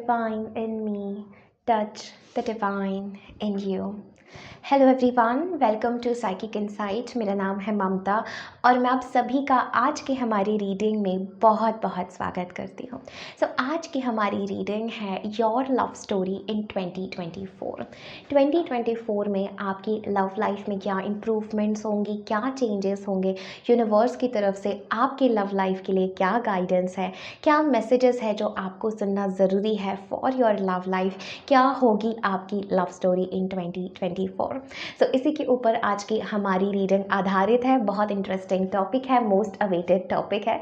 divine in me, touch the divine in you. Hello everyone, welcome to psychic insight. मेरा नाम है ममता और मैं आप सभी का आज की हमारी रीडिंग में बहुत बहुत स्वागत करती हूँ। आज की हमारी रीडिंग है योर लव स्टोरी इन 2024। 2024 में आपकी लव लाइफ में क्या इम्प्रूवमेंट्स होंगी, क्या चेंजेस होंगे, यूनिवर्स की तरफ से आपकी लव लाइफ के लिए क्या गाइडेंस है, क्या मैसेजेस है जो आपको सुनना ज़रूरी है फॉर योर लव लाइफ, क्या होगी आपकी लव स्टोरी इन 2024। इसी के ऊपर आज की हमारी रीडिंग आधारित है। बहुत इंटरेस्टिंग टॉपिक है, मोस्ट अवेटेड टॉपिक है।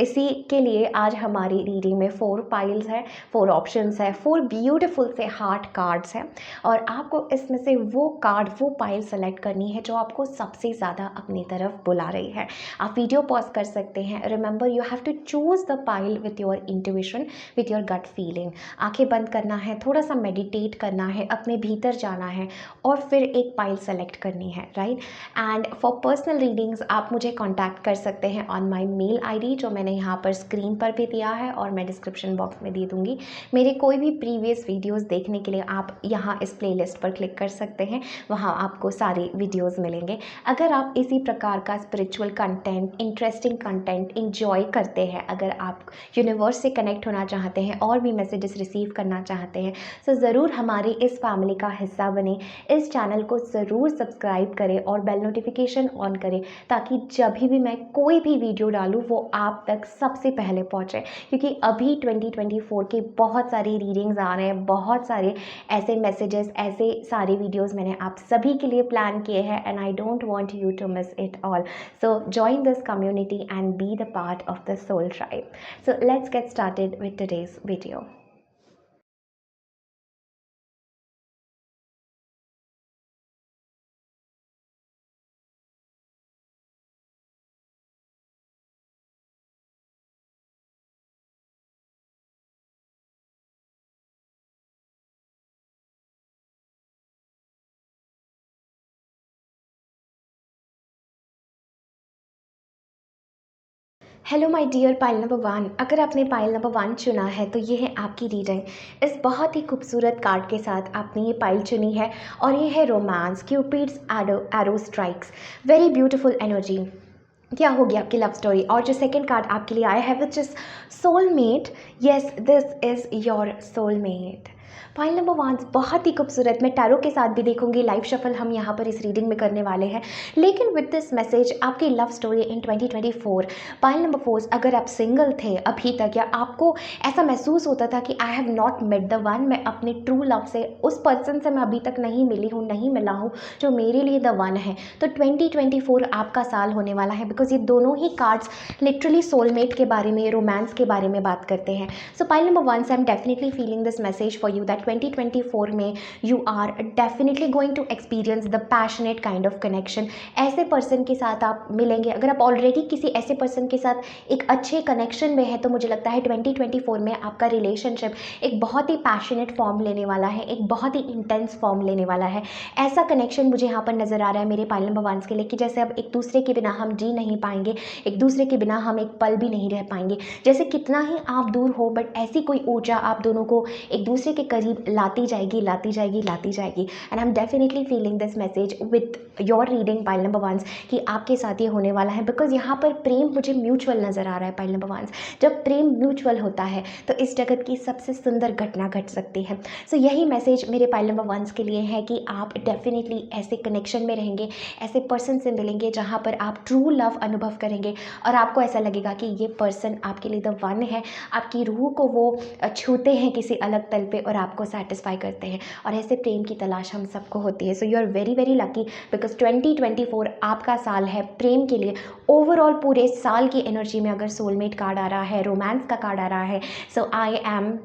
इसी के लिए आज हमारी रीडिंग में 4 पाइल्स है, 4 ऑप्शंस है, 4 ब्यूटीफुल से हार्ट कार्ड्स हैं और आपको इसमें से वो पाइल सेलेक्ट करनी है जो आपको सबसे ज़्यादा अपनी तरफ बुला रही है। आप वीडियो पॉज कर सकते हैं। Remember, you have to choose the pile with your intuition, with your gut feeling. आंखें बंद करना है, थोड़ा सा मेडिटेट करना है, अपने भीतर जाना है और फिर एक पाइल सेलेक्ट करनी है, right. And for personal readings आप मुझे कांटेक्ट कर सकते हैं ऑन माय मेल आईडी जो मैंने यहाँ पर स्क्रीन पर भी दिया है और मैं डिस्क्रिप्शन बॉक्स में दे दूँगी। मेरे कोई भी प्रीवियस वीडियोस देखने के लिए आप यहाँ इस प्लेलिस्ट पर क्लिक कर सकते हैं, वहाँ आपको सारे वीडियोस मिलेंगे। अगर आप इसी प्रकार का spiritual content, interesting content enjoy करते हैं, अगर आप यूनिवर्स से कनेक्ट होना चाहते हैं और भी मैसेजेस रिसीव करना चाहते हैं, तो ज़रूर हमारी इस फैमिली का हिस्सा बने। इस चैनल को ज़रूर सब्सक्राइब करें और बेल नोटिफिकेशन ऑन करें ताकि जब भी मैं कोई भी वीडियो डालूं वो आप तक सबसे पहले पहुंचे, क्योंकि अभी 2024 के बहुत सारी रीडिंग्स आ रहे हैं, बहुत सारे ऐसे मैसेजेस, ऐसे सारे वीडियोस मैंने आप सभी के लिए प्लान किए हैं and I don't want you to miss it all. So join this community and be the part of the soul tribe. So let's get started with today's video. Hello my dear pile number 1। अगर आपने pile number 1 चुना है तो ये है आपकी reading. इस बहुत ही खूबसूरत कार्ड के साथ आपने ये पाइल चुनी है और ये है romance, cupids arrow strikes. Very beautiful energy. क्या होगी आपकी लव स्टोरी। और जो सेकंड कार्ड आपके लिए आया है which is soulmate. Yes, this is your soulmate. File number 1 बहुत ही खूबसूरत। मैं टैरो के साथ भी देखूंगी, लाइव शफल हम यहाँ पर इस रीडिंग में करने वाले हैं, लेकिन विद दिस मैसेज आपकी love story in 2024। Pile number 4, अगर आप सिंगल थे अभी तक या आपको ऐसा महसूस होता था कि I have not met the one, मैं अपने ट्रू लव से, उस पर्सन से मैं अभी तक नहीं मिली हूँ, नहीं मिला हूँ जो मेरे लिए द वन है, तो 2024 आपका साल होने वाला है। बिकॉज ये दोनों ही कार्ड्स लिटरली सोलमेट के बारे में, रोमांस के बारे में बात करते हैं। सो पाइल नंबर 1 से I am definitely feeling this message for you that 2024 में you are definitely going to experience the passionate kind of connection. ऐसे पर्सन के साथ आप मिलेंगे, अगर आप ऑलरेडी किसी ऐसे पर्सन के साथ एक अच्छे कनेक्शन में है तो मुझे लगता है 2024 में आपका रिलेशनशिप एक बहुत ही पैशनेट फॉर्म लेने वाला है, एक बहुत ही इंटेंस फॉर्म लेने वाला है। ऐसा कनेक्शन मुझे यहाँ पर नज़र आ रहा है मेरे पाइल नंबर 1 के लिए कि जैसे अब एक दूसरे के बिना हम जी नहीं पाएंगे, एक दूसरे के बिना हम एक पल भी नहीं रह पाएंगे। जैसे कितना ही आप दूर हो बट ऐसी कोई ऊर्जा आप दोनों को एक दूसरे के करीब लाती जाएगी, लाती जाएगी, लाती जाएगी। And I am definitely feeling this message with your reading pile number 1 कि आपके साथ ये होने वाला है। बिकॉज यहाँ पर प्रेम मुझे म्यूचुअल नज़र आ रहा है पाइल नंबर 1। जब प्रेम म्यूचुअल होता है तो इस जगत की सबसे सुंदर घटना घट सकती है। सो यही मैसेज मेरे पाइल नंबर 1 के लिए है कि आप डेफिनेटली ऐसे कनेक्शन में रहेंगे, ऐसे पर्सन से मिलेंगे जहाँ पर आप ट्रू लव अनुभव करेंगे और आपको ऐसा लगेगा कि ये पर्सन आपके लिए द वन है। आपकी रूह को वो छूते हैं किसी अलग तल पे और आपको सेटिस्फाई करते हैं, और ऐसे प्रेम की तलाश हम सबको होती है। So you are very very lucky because 2024 आपका साल है प्रेम के लिए। ओवरऑल पूरे साल की एनर्जी में अगर सोलमेट कार्ड आ रहा है, रोमांस का कार्ड आ रहा है, so I am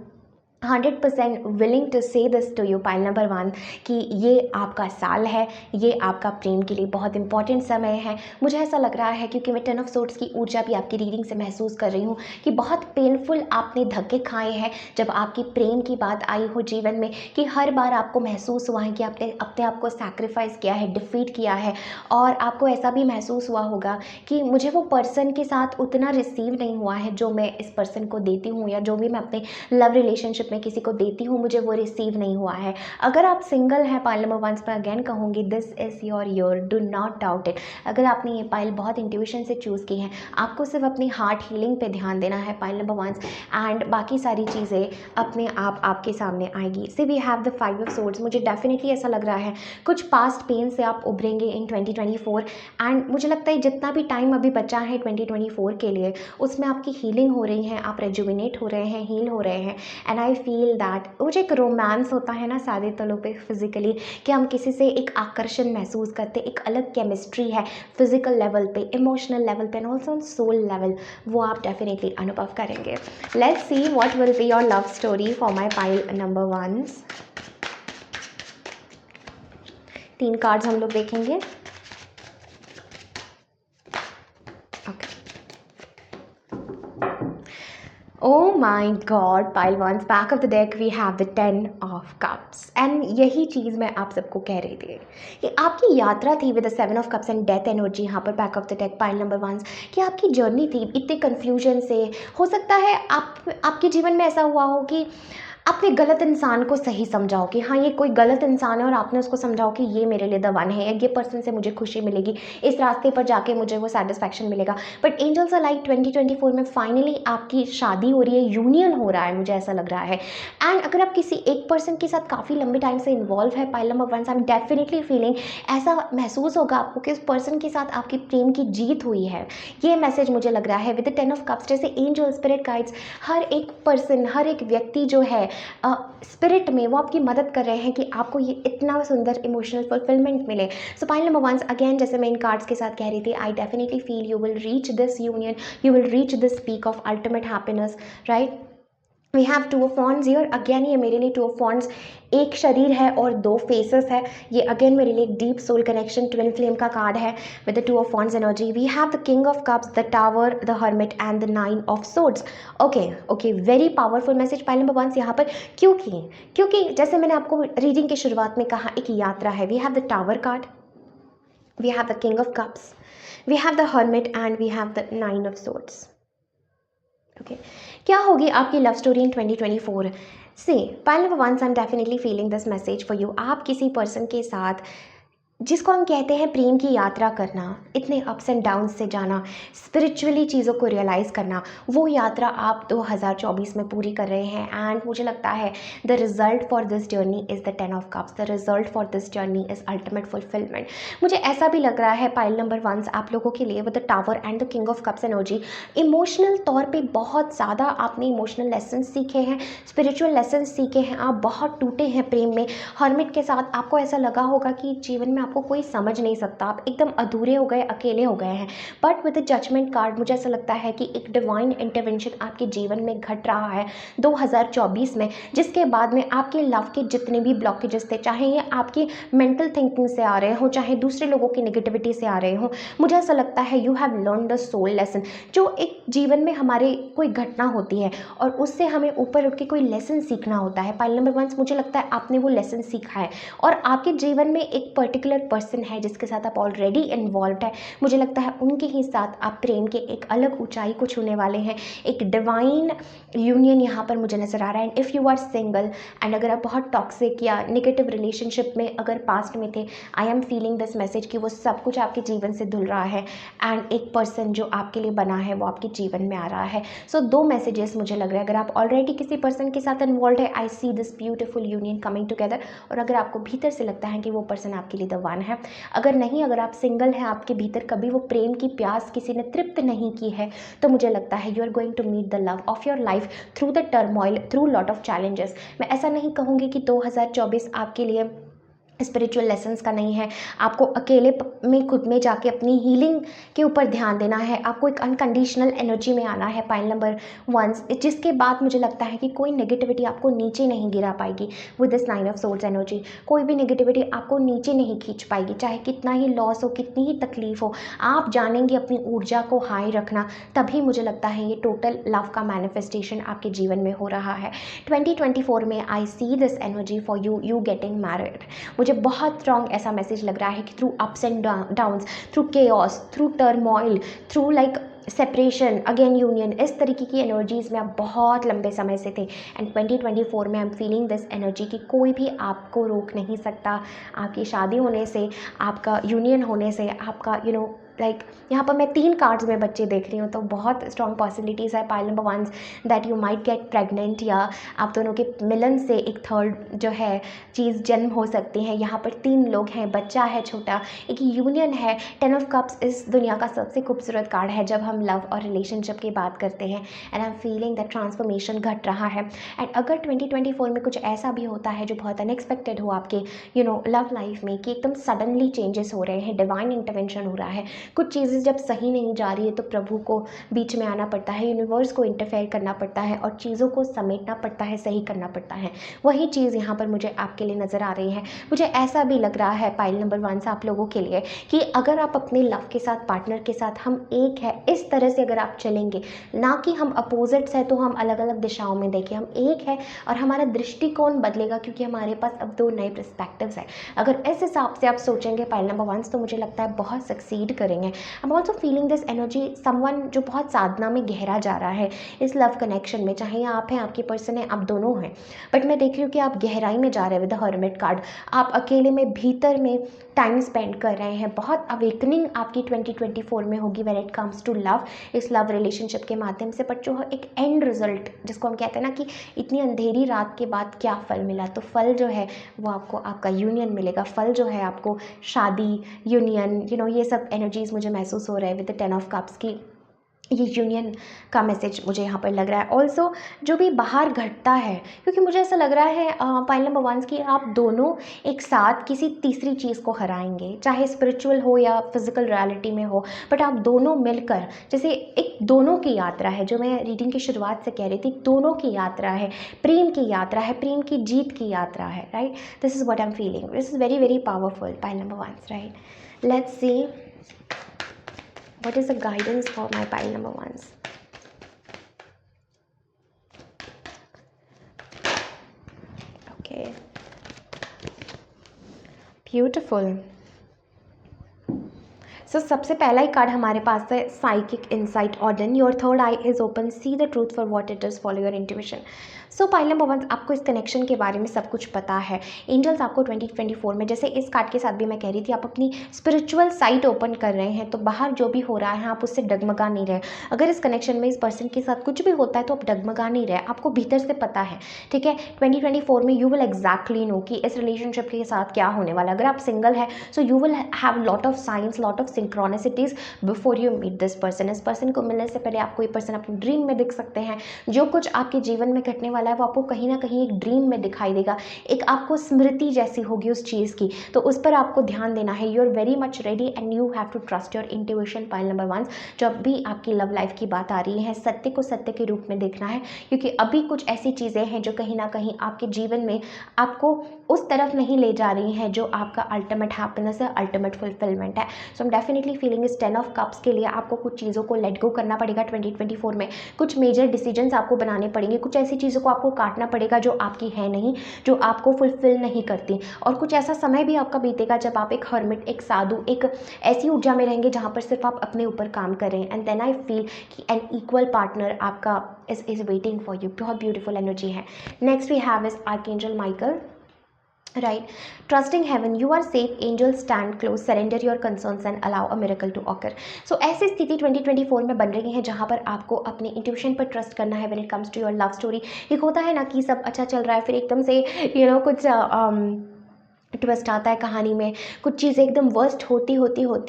100% willing to say this to you pile number 1 कि ये आपका साल है, ये आपका प्रेम के लिए बहुत इंपॉर्टेंट समय है। मुझे ऐसा लग रहा है क्योंकि मैं 10 ऑफ सोर्ड्स की ऊर्जा भी आपकी रीडिंग से महसूस कर रही हूँ कि बहुत पेनफुल आपने धक्के खाए हैं जब आपकी प्रेम की बात आई हो जीवन में, कि हर बार आपको महसूस हुआ है कि आपने अपने आप को सैक्रिफाइस किया है, डिफीट किया है, और आपको ऐसा भी महसूस हुआ होगा कि मुझे वो पर्सन के साथ उतना रिसीव नहीं हुआ है जो मैं इस पर्सन को देती हूँ या जो भी मैं अपने लव रिलेशनशिप मैं किसी को देती हूँ मुझे वो रिसीव नहीं हुआ है। अगर आप सिंगल हैं, पाइल नंबर 1 पर अगेन कहूँगी this is your year, do not doubt it. अगर आपने ये पाइल बहुत इंट्यूशन से चूज़ की है, आपको सिर्फ अपनी हार्ट हीलिंग पे ध्यान देना है पाइल नंबर 1, एंड बाकी सारी चीज़ें अपने आप आपके सामने आएगी। See we have the 5 of swords. मुझे डेफिनेटली ऐसा लग रहा है कुछ पास्ट पेन से आप उभरेंगे इन 2024, एंड मुझे लगता है जितना भी टाइम अभी बचा है 2024 के लिए, उसमें आपकी हीलिंग हो रही है, आप रेजुविनेट हो रहे हैं, हील हो रहे हैं। एंड आई फील दैट वो जो एक रोमांस होता है ना सादे तलों पे फिजिकली, कि हम किसी से एक आकर्षण महसूस करते, एक अलग केमिस्ट्री है फिजिकल लेवल पे, इमोशनल लेवल पे, and also on soul level, वो आप डेफिनेटली अनुभव करेंगे। Let's see what will be your love story for my pile number 1। 3 cards हम लोग देखेंगे। Oh my God, pile one's back of the deck we have the 10 of cups, and यही चीज़ मैं आप सबको कह रही थी कि आपकी यात्रा थी with the 7 of cups and death energy यहाँ पर back of the deck pile number 1, कि आपकी जर्नी थी इतने कन्फ्यूजन से। हो सकता है आपके जीवन में ऐसा हुआ हो कि आपने गलत इंसान को सही समझाओ कि हाँ ये कोई गलत इंसान है, और आपने उसको समझाओ कि ये मेरे लिए द वन है, या ये पर्सन से मुझे खुशी मिलेगी, इस रास्ते पर जाके मुझे वो सेटिस्फैक्शन मिलेगा। बट एंजल्स आर लाइक 2024 में फाइनली आपकी शादी हो रही है, यूनियन हो रहा है, मुझे ऐसा लग रहा है। एंड अगर आप किसी एक पर्सन के साथ काफ़ी लंबे टाइम से इन्वॉल्व है pile number 1, I am definitely feeling ऐसा महसूस होगा आपको कि उस पर्सन के साथ आपकी प्रेम की जीत हुई है। ये मैसेज मुझे लग रहा है विद द 10 ऑफ कप्स। जैसे एंजल स्पिरिट गाइड्स हर एक पर्सन, हर एक व्यक्ति जो है स्पिरिट में, वो आपकी मदद कर रहे हैं कि आपको ये इतना सुंदर इमोशनल फुलफिलमेंट मिले। सो पाइल नंबर 1 अगेन, जैसे मैं इन कार्ड्स के साथ कह रही थी, I definitely feel you will reach this union, you will reach this peak of ultimate happiness, right. We have 2 of wands here again. ये मेरे लिए 2 ऑफ वॉन्ड्स, एक शरीर है और 2 फेसेस है। ये अगेन मेरे लिए deep soul connection twin flame का कार्ड है with the 2 of wands energy. We have the king of cups, the tower, the hermit and the 9 of swords. Okay very powerful message pile number 1 यहाँ पर, क्योंकि जैसे मैंने आपको reading की शुरुआत में कहा, एक यात्रा है। We have the tower card, we have the king of cups, we have the hermit and we have the 9 of swords. Okay, क्या होगी आपकी लव स्टोरी इन 2024 से? Pile number 1, I am definitely feeling this message for you. आप किसी person के साथ, जिसको हम कहते हैं प्रेम की यात्रा करना, इतने अप्स एंड डाउन्स से जाना, स्पिरिचुअली चीज़ों को रियलाइज़ करना, वो यात्रा आप 2024 में पूरी कर रहे हैं। एंड मुझे लगता है the result for this journey is the 10 of cups, the result for this journey is ultimate fulfilment. मुझे ऐसा भी लग रहा है पाइल नंबर 1 आप लोगों के लिए with the tower and the king of cups energy, emotional तौर पर बहुत ज़्यादा आपने इमोशनल लेसन सीखे हैं, स्पिरिचुअल लेसन सीखे हैं, आप बहुत टूटे हैं प्रेम में। हर्मिट के साथ आपको ऐसा लगा होगा कि जीवन में आपको कोई समझ नहीं सकता, आप एकदम अधूरे हो गए, अकेले हो गए हैं। But with the judgement card मुझे ऐसा लगता है कि एक डिवाइन इंटरवेंशन आपके जीवन में घट रहा है 2024 में, जिसके बाद में आपके लव के जितने भी ब्लॉकेजेस थे, चाहे ये आपकी मेंटल थिंकिंग से आ रहे हो, चाहे दूसरे लोगों की नेगेटिविटी से आ रहे हो, मुझे ऐसा लगता है you have learn the soul lesson. जो एक जीवन में हमारे कोई घटना होती है और उससे हमें ऊपर उठ के कोई लेसन सीखना होता है, पाइल नंबर 1 मुझे लगता है आपने वो लेसन सीखा है, और आपके जीवन में एक पर्टिकुलर पर्सन है जिसके साथ आप ऑलरेडी इन्वॉल्व है। मुझे लगता है उनके ही साथ आप प्रेम के एक अलग ऊंचाई को छूने वाले हैं, एक डिवाइन यूनियन यहाँ पर मुझे नजर आ रहा है। And if you are single and अगर आप बहुत टॉक्सिक या नेगेटिव रिलेशनशिप में अगर पास्ट में थे, आई एम फीलिंग दिस मैसेज कि वो सब कुछ आपके जीवन से धुल रहा है, एंड एक पर्सन जो आपके लिए बना है वो आपके जीवन में आ रहा है। सो 2 मैसेजेस मुझे लग रहा है, अगर आप ऑलरेडी किसी पर्सन के साथ इन्वॉल्व है, I see this beautiful union coming together, और अगर आपको भीतर से लगता है कि वो पर्सन आपके लिए द वन है। अगर नहीं, अगर आप सिंगल हैं, आपके भीतर कभी वो प्रेम की प्यास किसी ने तृप्त नहीं की है, तो मुझे लगता है you are going to meet the love of your life through the turmoil, through lot of challenges. मैं ऐसा नहीं कहूँगी कि 2024 आपके लिए स्पिरिचुअल लेसन्स का नहीं है, आपको अकेले में खुद में जाके अपनी हीलिंग के ऊपर ध्यान देना है, आपको एक अनकंडीशनल एनर्जी में आना है पाइल नंबर 1, जिसके बाद मुझे लगता है कि कोई नेगेटिविटी आपको नीचे नहीं गिरा पाएगी with this 9 of swords energy. कोई भी नेगेटिविटी आपको नीचे नहीं खींच पाएगी, चाहे कितना ही लॉस हो, कितनी ही तकलीफ हो, आप जानेंगे अपनी ऊर्जा को हाई रखना, तभी मुझे लगता है ये टोटल लव का मैनिफेस्टेशन आपके जीवन में हो रहा है। 2024 में I see this energy for you getting married. मुझे बहुत स्ट्रॉन्ग ऐसा मैसेज लग रहा है कि through ups and downs, through chaos, through turmoil, through like separation, again union, इस तरीके की एनर्जीज़ में आप बहुत लंबे समय से थे। एंड 2024 में आई एम फीलिंग दिस एनर्जी कि कोई भी आपको रोक नहीं सकता आपकी शादी होने से, आपका यूनियन होने से, आपका लाइक यहाँ पर मैं 3 कार्ड्स में बच्चे देख रही हूँ, तो बहुत स्ट्रॉन्ग पॉसिबिलिटीज़ है pile number 1 that you might get pregnant, या आप दोनों के मिलन से एक थर्ड जो है चीज़ जन्म हो सकती है। यहाँ पर 3 लोग हैं, बच्चा है छोटा, एक यूनियन है। 10 ऑफ कप्स इस दुनिया का सबसे खूबसूरत कार्ड है जब हम लव और रिलेशनशिप की बात करते हैं। And I am feeling that transformation घट रहा है। एंड अगर 2024 में कुछ ऐसा भी होता है जो बहुत अनएक्सपेक्टेड हो आपके लव लाइफ में, कि एकदम सडनली चेंजेस हो रहे हैं, डिवाइन इंटरवेंशन हो रहा है, कुछ चीज़ें जब सही नहीं जा रही है तो प्रभु को बीच में आना पड़ता है, यूनिवर्स को इंटरफेयर करना पड़ता है और चीज़ों को समेटना पड़ता है, सही करना पड़ता है। वही चीज़ यहाँ पर मुझे आपके लिए नज़र आ रही है। मुझे ऐसा भी लग रहा है पाइल नंबर 1 से आप लोगों के लिए कि अगर आप अपने लव के साथ, पार्टनर के साथ हम एक है, इस तरह से अगर आप चलेंगे, ना कि हम अपोजिट्स है तो हम अलग अलग दिशाओं में देखें, हम एक है और हमारा दृष्टिकोण बदलेगा क्योंकि हमारे पास अब 2 नए पर्सपेक्टिव्स है। अगर इस हिसाब से आप सोचेंगे पाइल नंबर 1, तो मुझे लगता है बहुत सक्सीड करेंगे। I am also feeling this energy someone जो बहुत साधना में गहरा जा रहा है इस लव कनेक्शन में, चाहे आप हैं, आपके पर्सन है, आप दोनों हैं, बट मैं देख रही हूँ कि आप गहराई में जा रहे हैं विद द हर्मिट कार्ड। आप अकेले में भीतर में टाइम स्पेंड कर रहे हैं। बहुत अवेकनिंग आपकी 2024 में होगी when it comes to love, इस लव रिलेशनशिप के माध्यम से। बट जो एक एंड रिजल्ट जिसको हम कहते हैं ना कि इतनी अंधेरी रात के बाद क्या फल मिला, तो फल जो है वो आपको आपका यूनियन मिलेगा। फल जो है आपको शादी, यूनियन, ये सब एनर्जीज मुझे महसूस हो रहा है विद द 10 ऑफ कप्स की। ये यूनियन का मैसेज मुझे यहाँ पर लग रहा है। ऑल्सो जो भी बाहर घटता है, क्योंकि मुझे ऐसा लग रहा है पाइल नंबर 1 कि आप दोनों एक साथ किसी तीसरी चीज़ को हराएंगे, चाहे स्पिरिचुअल हो या फिजिकल रियलिटी में हो, बट आप दोनों मिलकर, जैसे एक दोनों की यात्रा है, जो मैं रीडिंग की शुरुआत से कह रही थी, दोनों की यात्रा है, प्रेम की यात्रा है, प्रेम की जीत की यात्रा है, right. This is what I am feeling. This is very very powerful pile number 1, right. Let's see what is the guidance for my pile number 1s. Okay, beautiful. So सबसे पहला ही कार्ड हमारे पास है साइकिक इंसाइट ऑर्डन। Your third eye is open, see the truth for what it is, follow your intuition. So pile number 1, आपको इस connection के बारे में सब कुछ पता है। एंजल्स आपको 2024 में, जैसे इस कार्ड के साथ भी मैं कह रही थी, आप अपनी स्पिरिचुअल साइट ओपन कर रहे हैं, तो बाहर जो भी हो रहा है आप उससे डगमगा नहीं रहे। अगर इस कनेक्शन में इस पर्सन के साथ कुछ भी होता है तो आप डगमगा नहीं रहे, आपको भीतर से पता है, ठीक है। 2024 में यू विल एग्जैक्टली नो कि इस रिलेशनशिप के साथ क्या होने वाला है। अगर आप सिंगल है so you will have lot of signs, lot of synchronicities before you meet this person. इस पर्सन को मिलने से पहले आपको ये पर्सन अपने ड्रीम में दिख सकते हैं। जो कुछ आपके जीवन में घटने वाला है वो आपको कहीं ना कहीं एक ड्रीम में दिखाई देगा, एक आपको स्मृति जैसी होगी उस चीज़ की, तो उस पर आपको ध्यान देना है। You are very much ready and you have to trust your intuition pile number 1। जब भी आपकी लव लाइफ की बात आ रही है, सत्य को सत्य के रूप में देखना है, क्योंकि अभी कुछ ऐसी चीज़ें हैं जो कहीं ना कहीं आपके जीवन में आपको उस तरफ नहीं ले जा रही हैं जो आपका अल्टीमेट हैप्पीनेस है, अल्टीमेट फुलफिलमेंट है। So I am definitely feeling इस 10 ऑफ कप्स के लिए आपको कुछ चीज़ों को लेट गो करना पड़ेगा 2024 में। कुछ मेजर डिसीजंस आपको बनाने पड़ेंगे, कुछ ऐसी चीज़ों को आपको काटना पड़ेगा जो आपकी है नहीं, जो आपको फुलफिल नहीं करती। और कुछ ऐसा समय भी आपका बीतेगा जब आप एक हर्मिट, एक साधु, एक ऐसी ऊर्जा में रहेंगे जहाँ पर सिर्फ आप अपने ऊपर काम करें। एंड देन आई फील कि एन इक्वल पार्टनर आपका इज वेटिंग फॉर यू। बहुत ब्यूटीफुल एनर्जी है। Next we have is archangel Michael, right? Trusting heaven, you are safe, angels stand close, surrender your concerns and allow a miracle to occur. So ऐसी स्थिति 2024 में बन रही है जहाँ पर आपको अपने इंट्यूशन पर ट्रस्ट करना है when it comes to your love story। एक होता है ना कि सब अच्छा चल रहा है, फिर एकदम से कुछ ट्विस्ट आता है कहानी में, कुछ चीज़ें एकदम वर्स्ट होती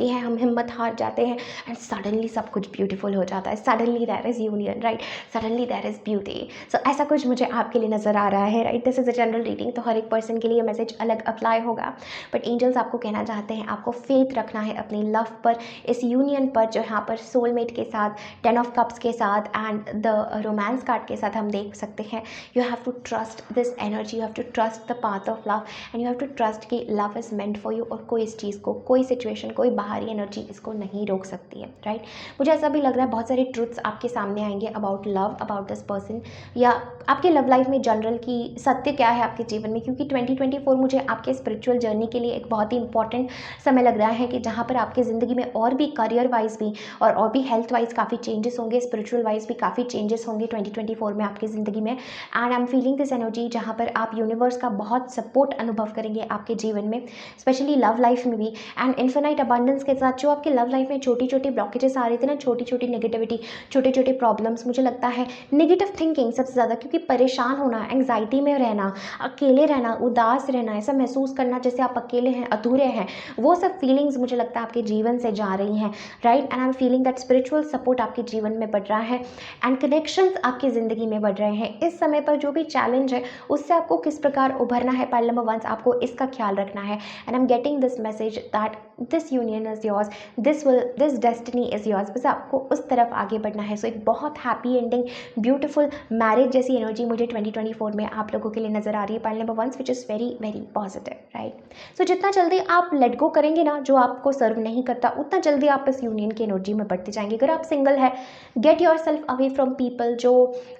है, हम हिम्मत हार जाते हैं एंड सडनली सब कुछ ब्यूटीफुल हो जाता है। Suddenly there is union, right? Suddenly there is beauty. So ऐसा कुछ मुझे आपके लिए नज़र आ रहा है, right? This is a general reading, तो हर एक पर्सन के लिए मैसेज अलग अप्लाई होगा, बट एंजल्स आपको कहना चाहते हैं आपको फेथ रखना है अपनी लव पर, इस यूनियन पर जो यहाँ पर सोलमेट के साथ, 10 ऑफ कप्स के साथ एंड द रोमांस कार्ड के साथ हम देख सकते हैं। You have to trust this energy, you have to trust the path of love and you have to trust trust कि love is meant for you, और कोई इस चीज़ को, कोई सिचुएशन, कोई बाहरी एनर्जी इसको नहीं रोक सकती है, राइट। मुझे ऐसा भी लग रहा है बहुत सारे ट्रुथ्स आपके सामने आएंगे about love, about this person, या आपके लव लाइफ में जनरल की सत्य क्या है आपके जीवन में, क्योंकि 2024 मुझे आपके स्पिरिचुअल जर्नी के लिए एक बहुत ही इंपॉर्टेंट समय लग रहा है कि जहाँ पर आपकी ज़िंदगी में और भी करियर वाइज भी और भी हेल्थ वाइज काफ़ी चेंजेस होंगे, स्पिरिचुअल वाइज भी काफ़ी चेंजेस होंगे 2024 में आपकी ज़िंदगी में। And I am feeling this energy जहाँ पर आप यूनिवर्स का बहुत सपोर्ट अनुभव करेंगे आपके जीवन में, स्पेशली लव लाइफ में भी। एंड इन्फिनाइट अबंडेंस के साथ जो आपके लव लाइफ में छोटी छोटी ब्लॉकेजेस आ रही थी ना, छोटी छोटी नेगेटिविटी, छोटे छोटे प्रॉब्लम्स, मुझे लगता है नेगेटिव थिंकिंग सबसे ज़्यादा, क्योंकि परेशान होना, एंग्जाइटी में रहना, अकेले रहना, उदास रहना, ऐसा महसूस करना जैसे आप अकेले हैं, अधूरे हैं, वो सब फीलिंग्स मुझे लगता है आपके जीवन से जा रही हैं, right. And I am feeling that spiritual support आपके जीवन में बढ़ रहा है एंड कनेक्शंस आपकी ज़िंदगी में बढ़ रहे हैं। इस समय पर जो भी चैलेंज है उससे आपको किस प्रकार उभरना है, पाइल नंबर 1 आपको इसका ख्याल रखना है। And I am getting this message that this union is yours, this destiny is yours, बस आपको उस तरफ आगे बढ़ना है। सो एक बहुत हैप्पी एंडिंग, ब्यूटीफुल मैरिज जैसी एनर्जी मुझे 2024 में आप लोगों के लिए नजर आ रही है, pile number 1, which is very very positive, right. So जितना जल्दी आप लेट गो करेंगे ना जो आपको सर्व नहीं करता, उतना जल्दी आप इस यूनियन की एनर्जी में बढ़ते जाएंगे। अगर आप सिंगल है, get your self away from people जो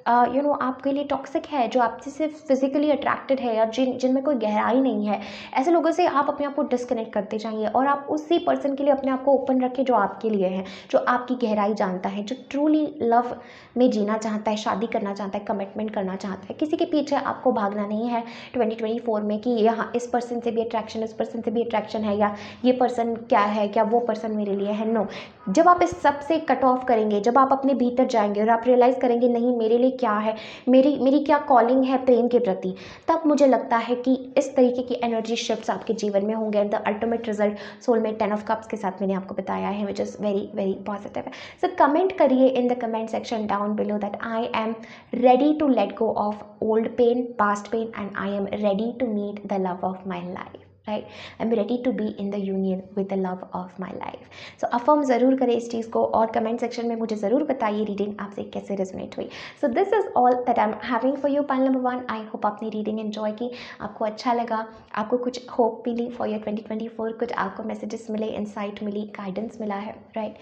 आपके लिए टॉक्सिक है, जो आपसे सिर्फ फिजिकली अट्रैक्टेड है या जिनमें कोई गहराई नहीं है, ऐसे लोगों से आप अपने आप को डिस्कनेक्ट करते जाइए और आप उसी पर्सन के लिए अपने आप को ओपन रखें जो आपके लिए है, जो आपकी गहराई जानता है, जो ट्रूली लव में जीना चाहता है, शादी करना चाहता है, कमिटमेंट करना चाहता है। किसी के पीछे आपको भागना नहीं है 2024 में कि यहाँ इस पर्सन से भी अट्रैक्शन, इस पर्सन से भी अट्रैक्शन है, या ये पर्सन क्या है, क्या वो पर्सन मेरे लिए है। नो, जब आप इस सब से कट ऑफ करेंगे, जब आप अपने भीतर जाएंगे और आप रियलाइज़ करेंगे नहीं मेरे लिए क्या है, मेरी क्या कॉलिंग है प्रेम के प्रति, तब मुझे लगता है कि इस तरीके की एनर्जी शिफ्ट्स आपके जीवन में होंगे। And the ultimate result soulmate 10 of cups के साथ मैंने आपको बताया है, विच इज़ वेरी वेरी पॉजिटिव है। सो कमेंट करिए in the comment section down below that I M ready to let go of old pain, past pain, and I am ready to meet the love of my life, right? I'm ready to be in the union with the love of my life. So affirm ज़रूर करें इस चीज़ को और comment section में मुझे ज़रूर बताइए reading आपसे कैसे रेजोनेट हुई। So this is all that I am having for you, pile number 1। I hope आपने रीडिंग एंजॉय की, आपको अच्छा लगा, आपको कुछ होप मिली फॉर योर 2024, कुछ आपको मैसेजेस मिले, इंसाइट मिली, गाइडेंस मिला है, right.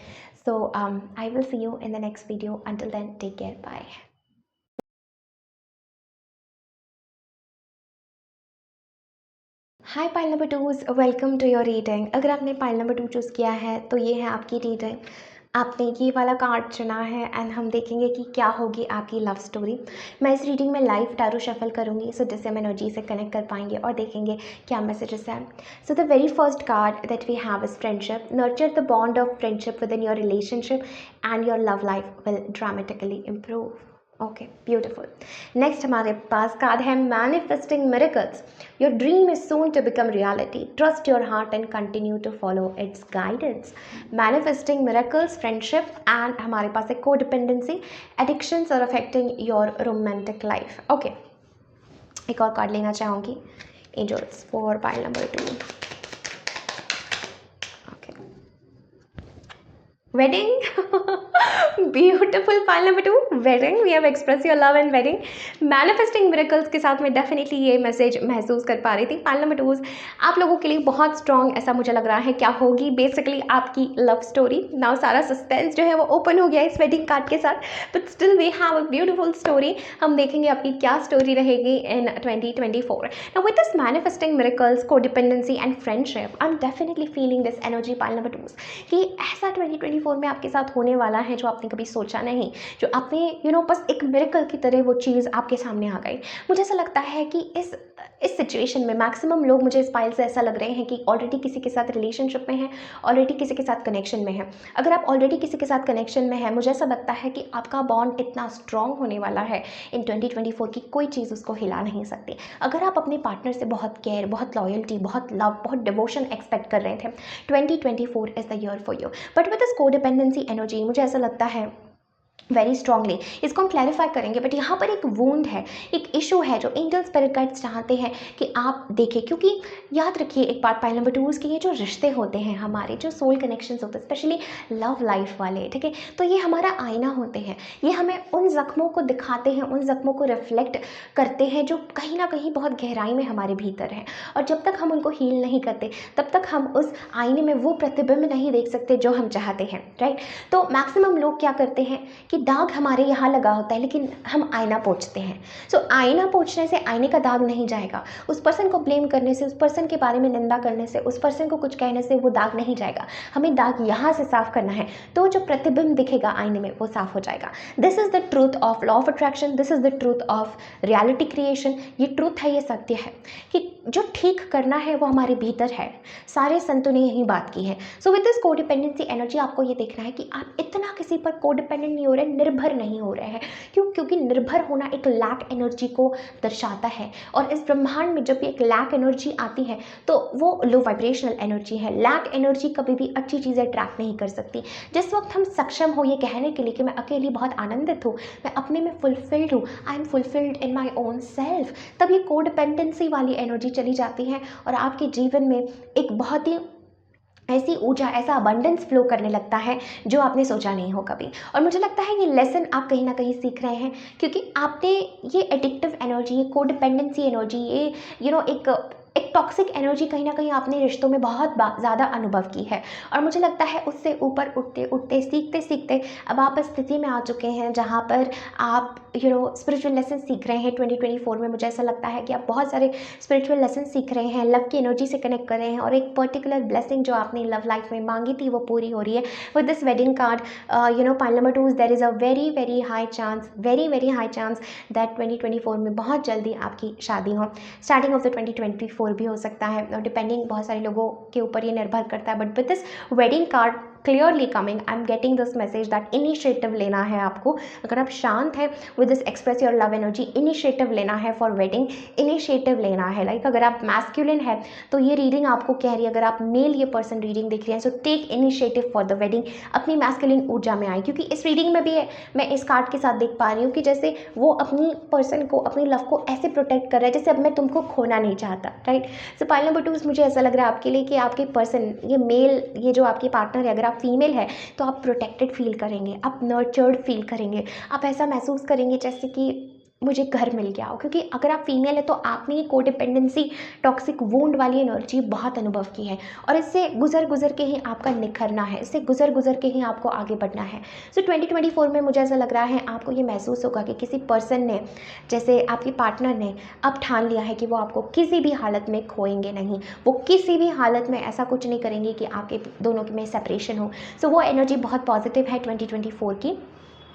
So I will see you in the next video. Until then take care, bye. Hi pile number 2, welcome to your reading. अगर आपने पाइल नंबर 2 चूज़ किया है तो ये है आपकी रीडिंग। आपने ये वाला कार्ड चुना है एंड हम देखेंगे कि क्या होगी आपकी लव स्टोरी। मैं इस रीडिंग में लाइव टैरो शफल करूँगी, सो जिससे हम एनर्जी से कनेक्ट कर पाएंगे और देखेंगे क्या मैसेजेस हैं। So the very first card that we have is friendship. Nurture the bond of friendship with in your relationship and your love life will dramatically improve. Okay, beautiful. Next हमारे पास card है manifesting miracles. Your dream is soon to become reality, trust your heart and continue to follow its guidance. Manifesting miracles, friendship and हमारे पास है codependency, addictions और affecting your romantic life. Okay, एक और card लेना चाहूँगी, angels for pile number 2। Wedding beautiful, pile number 2, wedding. We have express your love and wedding. Manifesting miracles के साथ मैं डेफिनेटली ये मैसेज महसूस कर पा रही थी। पाइल नंबर 2 आप लोगों के लिए बहुत स्ट्रॉन्ग ऐसा मुझे लग रहा है क्या होगी बेसिकली आपकी लव स्टोरी। नाउ सारा सस्पेंस जो है वो ओपन हो गया इस वेडिंग कार्ड के साथ, but still we have a beautiful story. हम देखेंगे आपकी क्या स्टोरी रहेगी in 2024। Now with this manifesting miracles, codependency and friendship, I am definitely feeling this energy pile number 2 कि ऐसा 2024 में आपके साथ होने वाला है जो आपने कभी सोचा नहीं, जो आपने बस एक मिरेकल की तरह वो चीज़ आपके सामने आ गई। मुझे ऐसा लगता है कि इस सिचुएशन में मैक्सिमम लोग, मुझे इस पाइल से ऐसा लग रहे हैं कि ऑलरेडी किसी के साथ रिलेशनशिप में हैं, ऑलरेडी किसी के साथ कनेक्शन में है। अगर आप ऑलरेडी किसी के साथ कनेक्शन में है, मुझे ऐसा लगता है कि आपका बॉन्ड इतना स्ट्रॉन्ग होने वाला है इन 2024 की कोई चीज़ उसको हिला नहीं सकती। अगर आप अपने पार्टनर से बहुत केयर, बहुत लॉयल्टी, बहुत लव, बहुत डिवोशन एक्सपेक्ट कर रहे थे, 2024 is the year for you. But with this codependency energy मुझे ऐसा लगता है वेरी स्ट्रांगली। इसको हम क्लैरिफाई करेंगे, बट यहाँ पर एक वूंड है, एक इशू है जो एंजल स्पिरिट गाइड्स चाहते हैं कि आप देखें। क्योंकि याद रखिए एक बात पाइल नंबर 2 के, ये जो रिश्ते होते हैं हमारे, जो सोल कनेक्शंस होते हैं, स्पेशली लव लाइफ वाले, ठीक है, तो ये हमारा आईना होते हैं। ये हमें उन जख्मों को दिखाते हैं, उन जख्मों को रिफ्लेक्ट करते हैं जो कहीं ना कहीं बहुत गहराई में हमारे भीतर है। और जब तक हम उनको हील नहीं करते तब तक हम उस आईने में वो प्रतिबिंब नहीं देख सकते जो हम चाहते हैं, राइट। तो मैक्सिमम लोग क्या करते हैं कि दाग हमारे यहाँ लगा होता है लेकिन हम आईना पोंछते हैं। सो आईना पोंछने से आईने का दाग नहीं जाएगा, उस पर्सन को ब्लेम करने से, उस पर्सन के बारे में निंदा करने से, उस पर्सन को कुछ कहने से वो दाग नहीं जाएगा। हमें दाग यहाँ से साफ करना है, तो जो प्रतिबिंब दिखेगा आईने में वो साफ हो जाएगा। This is the truth of law of attraction, this is the truth of reality creation. ये ट्रूथ है, ये सत्य है कि जो ठीक करना है वो हमारे भीतर है। सारे संतों ने यही बात की है। So with this codependency energy आपको ये देखना है कि आप इतना किसी पर कोडिपेंडेंट नहीं हो रहे, निर्भर नहीं हो रहे हैं। क्यों? क्योंकि निर्भर होना एक लैक एनर्जी को दर्शाता है, और इस ब्रह्मांड में जब भी एक लैक एनर्जी आती है तो वो लो वाइब्रेशनल एनर्जी है। लैक एनर्जी कभी भी अच्छी चीज़ें अट्रैक्ट नहीं कर सकती। जिस वक्त हम सक्षम हो ये कहने के लिए कि मैं अकेली बहुत आनंदित हूँ, मैं अपने में फुलफिल्ड हूँ, I am fulfilled in my own self, तब ये कोडिपेंडेंसी वाली एनर्जी चली जाती है और आपके जीवन में एक बहुत ही ऐसी ऊर्जा, ऐसा अबंडेंस फ्लो करने लगता है जो आपने सोचा नहीं हो कभी। और मुझे लगता है ये लेसन आप कहीं ना कहीं सीख रहे हैं, क्योंकि आपने ये एडिक्टिव एनर्जी, ये कोडिपेंडेंसी एनर्जी, ये एक टॉक्सिक एनर्जी कहीं ना कहीं आपने रिश्तों में बहुत ज़्यादा अनुभव की है। और मुझे लगता है उससे ऊपर उठते उठते, सीखते सीखते अब आप इस स्थिति में आ चुके हैं जहाँ पर आप स्पिरिचुअल लेसन सीख रहे हैं 2024 में। मुझे ऐसा लगता है कि आप बहुत सारे स्पिरिचुअल लेसन सीख रहे हैं, लव की एनर्जी से कनेक्ट कर रहे हैं, और एक पर्टिकुलर ब्लेसिंग जो आपने लव लाइफ में मांगी थी वो पूरी हो रही है with this wedding card. Pile number 2, there is a very very high chance, very high chance that 2024 में बहुत जल्दी आपकी शादी हो। स्टार्टिंग ऑफ द 2024 भी हो सकता है, और डिपेंडिंग बहुत सारे लोगों के ऊपर ये निर्भर करता है। But with this wedding card clearly coming, I am getting this message that initiative लेना है आपको। अगर आप शांत हैं, with this express your love energy, initiative लेना है फॉर वेडिंग, इनिशिएटिव लेना है। लाइक अगर आप मैस्कुलिन है तो ये रीडिंग आपको कह रही है, अगर आप मेल ये पर्सन रीडिंग देख रहे हैं, so take initiative for the wedding, अपनी मैस्कुलिन ऊर्जा में आए। क्योंकि इस रीडिंग में भी मैं इस कार्ड के साथ देख पा रही हूँ कि जैसे वो अपनी पर्सन को, अपनी लव को ऐसे प्रोटेक्ट कर रहा है जैसे अब मैं तुमको खोना नहीं चाहता, राइट। सो पाइल नंबर 2, मुझे ऐसा लग रहा है आपके लिए कि आपके पर्सन, ये मेल, ये जो आपके पार्टनर है, अगर आप फीमेल है तो आप प्रोटेक्टेड फील करेंगे, आप नर्चर्ड फील करेंगे, आप ऐसा महसूस करेंगे जैसे कि मुझे घर मिल गया हो। क्योंकि अगर आप फीमेल है तो आपने ये कोडिपेंडेंसी, टॉक्सिक वुंड वाली एनर्जी बहुत अनुभव की है, और इससे गुजर गुजर के ही आपका निखरना है, इससे गुजर गुजर के ही आपको आगे बढ़ना है। सो 2024 में मुझे ऐसा लग रहा है आपको ये महसूस होगा कि किसी पर्सन ने, जैसे आपके पार्टनर ने, अब ठान लिया है कि वो आपको किसी भी हालत में खोएंगे नहीं, वो किसी भी हालत में ऐसा कुछ नहीं करेंगे कि आपके दोनों में सेपरेशन हो। सो वो एनर्जी बहुत पॉजिटिव है 2024 की।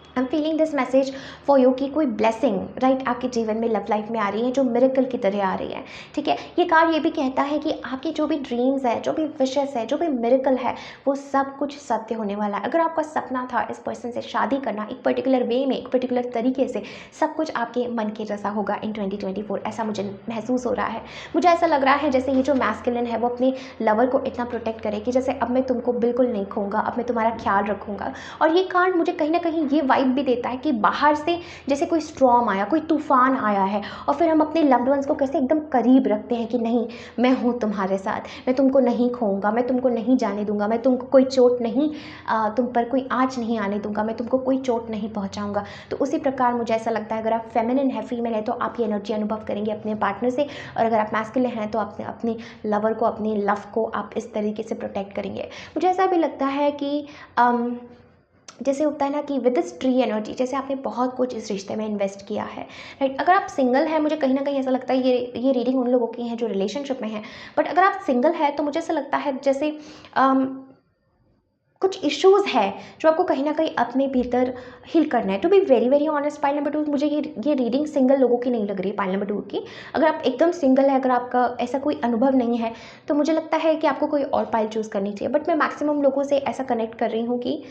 आई am feeling this message for you कि कोई ब्लेसिंग, राइट, आपके जीवन में लव लाइफ में आ रही है जो मिरेकल की तरह आ रही है, ठीक है। ये कार्ड ये भी कहता है कि आपके जो भी ड्रीम्स है, जो भी विशेस है, जो भी मिरेकल है, वो सब कुछ सत्य होने वाला है। अगर आपका सपना था इस पर्सन से शादी करना एक पर्टिकुलर वे में, एक पर्टिकुलर तरीके से, सब कुछ आपके मन के जैसा होगा इन 2024, ऐसा मुझे महसूस हो रहा है। मुझे ऐसा लग रहा है जैसे ये जो मैस्कुलिन है वो अपने लवर को इतना प्रोटेक्ट करे कि जैसे अब मैं तुमको बिल्कुल नहीं खोऊंगा, अब मैं तुम्हारा ख्याल रखूंगा। और ये कार्ड मुझे कहीं ना कहीं ये वाइब भी देता है कि बाहर से जैसे कोई स्टॉर्म आया, कोई तूफान आया है, और फिर हम अपने लव्ड वंस को कैसे एकदम करीब रखते हैं कि नहीं, मैं हूँ तुम्हारे साथ, मैं तुमको नहीं खोऊंगा, मैं तुमको नहीं जाने दूंगा, मैं तुमको कोई चोट नहीं, तुम पर कोई आँच नहीं आने दूंगा, मैं तुमको कोई चोट नहीं पहुँचाऊँगा। तो उसी प्रकार मुझे ऐसा लगता है अगर आप फेमिनिन है, फीमेल है, तो आप ये एनर्जी अनुभव करेंगे अपने पार्टनर से, और अगर आप मैस्कुलिन हैं तो अपने लवर को, अपनी लव को आप इस तरीके से प्रोटेक्ट करेंगे। मुझे ऐसा भी लगता है कि जैसे होता है ना कि विद दिस ट्री एनर्जी, जैसे आपने बहुत कुछ इस रिश्ते में इन्वेस्ट किया है, राइट। अगर आप सिंगल है, मुझे कहीं ना कहीं ऐसा लगता है ये रीडिंग उन लोगों की है जो रिलेशनशिप में है। बट अगर आप सिंगल है तो मुझे ऐसा लगता है जैसे कुछ इश्यूज़ है जो आपको कहीं ना कहीं अपने भीतर हील करना है। To be very very honest pile number 2, मुझे ये रीडिंग सिंगल लोगों की नहीं लग रही है पाइल नंबर 2 की। अगर आप एकदम सिंगल है, अगर आपका ऐसा कोई अनुभव नहीं है, तो मुझे लगता है कि आपको कोई और पाइल चूज़ करनी चाहिए। बट मैं मैक्सिमम लोगों से ऐसा कनेक्ट कर रही हूँ कि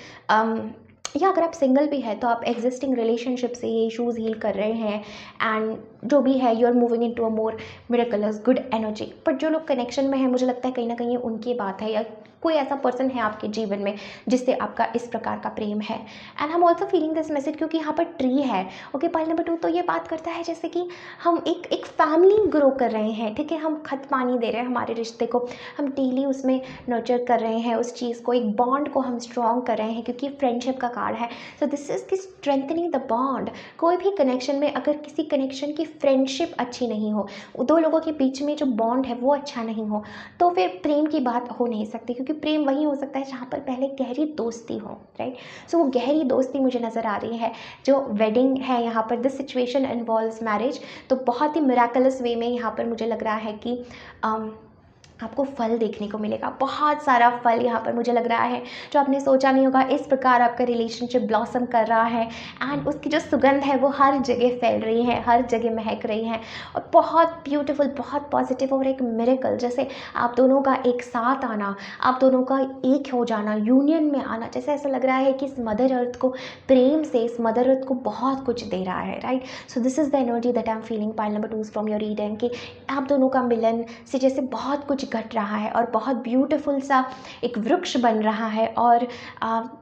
या अगर आप सिंगल भी है तो आप एग्जिस्टिंग रिलेशनशिप से ये इश्यूज़ हील कर रहे हैं, एंड जो भी है, you are moving into a more miraculous good energy. But जो लोग कनेक्शन में है, मुझे लगता है कहीं ना कहीं उनकी बात है, या कोई ऐसा पर्सन है आपके जीवन में जिससे आपका इस प्रकार का प्रेम है। एंड हम ऑल्सो फीलिंग दिस मैसेज क्योंकि यहाँ पर ट्री है। ओके, पाइल नंबर 2 तो ये बात करता है जैसे कि हम एक फैमिली ग्रो कर रहे हैं, ठीक है, हम खत पानी दे रहे हैं हमारे रिश्ते को, हम डेली उसमें नर्चर कर रहे हैं उस चीज़ को, एक बॉन्ड को हम स्ट्रॉन्ग कर रहे हैं क्योंकि फ्रेंडशिप का कार्ड है। सो दिस इज की स्ट्रेंथनिंग द बॉन्ड। कोई भी कनेक्शन में अगर किसी कनेक्शन की फ्रेंडशिप अच्छी नहीं हो, दो लोगों के बीच में जो बॉन्ड है वो अच्छा नहीं हो, तो फिर प्रेम की बात हो नहीं सकती, क्योंकि प्रेम वही हो सकता है जहाँ पर पहले गहरी दोस्ती हो, राइट। सो वो गहरी दोस्ती मुझे नज़र आ रही है। जो वेडिंग है यहाँ पर, दिस सिचुएशन इन्वॉल्व्स मैरिज, तो बहुत ही मिराकलस वे में यहाँ पर मुझे लग रहा है कि आपको फल देखने को मिलेगा, बहुत सारा फल यहाँ पर मुझे लग रहा है जो आपने सोचा नहीं होगा। इस प्रकार आपका रिलेशनशिप ब्लॉसम कर रहा है एंड उसकी जो सुगंध है वो हर जगह फैल रही है, हर जगह महक रही है, और बहुत ब्यूटीफुल, बहुत पॉजिटिव और एक मिरेकल, जैसे आप दोनों का एक साथ आना, आप दोनों का एक हो जाना, यूनियन में आना, जैसे ऐसा लग रहा है कि इस मदर अर्थ को प्रेम से, इस मदर अर्थ को बहुत कुछ दे रहा है, right. So this is the energy that I am feeling pile number 2 from your reading, कि आप दोनों का मिलन से जैसे बहुत कुछ घट रहा है और बहुत ब्यूटीफुल सा एक वृक्ष बन रहा है, और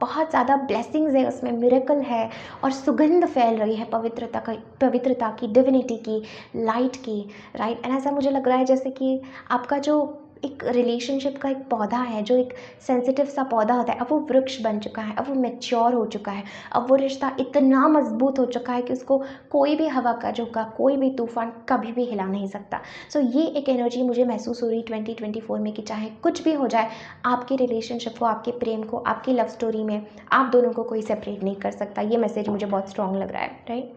बहुत ज़्यादा ब्लेसिंग्स है उसमें, मिरेकल है, और सुगंध फैल रही है पवित्रता की, डिविनिटी की, लाइट की, राइट। एंड ऐसा मुझे लग रहा है जैसे कि आपका जो एक रिलेशनशिप का एक पौधा है, जो एक सेंसिटिव सा पौधा होता है, अब वो वृक्ष बन चुका है, अब वो मैच्योर हो चुका है, अब वो रिश्ता इतना मजबूत हो चुका है कि उसको कोई भी हवा का झोंका, कोई भी तूफान कभी भी हिला नहीं सकता। सो ये एक एनर्जी मुझे महसूस हो रही 2024 में कि चाहे कुछ भी हो जाए, आपके रिलेशनशिप को, आपके प्रेम को, आपकी लव स्टोरी में आप दोनों को कोई सेपरेट नहीं कर सकता। ये मैसेज मुझे बहुत स्ट्रॉन्ग लग रहा है, राइट।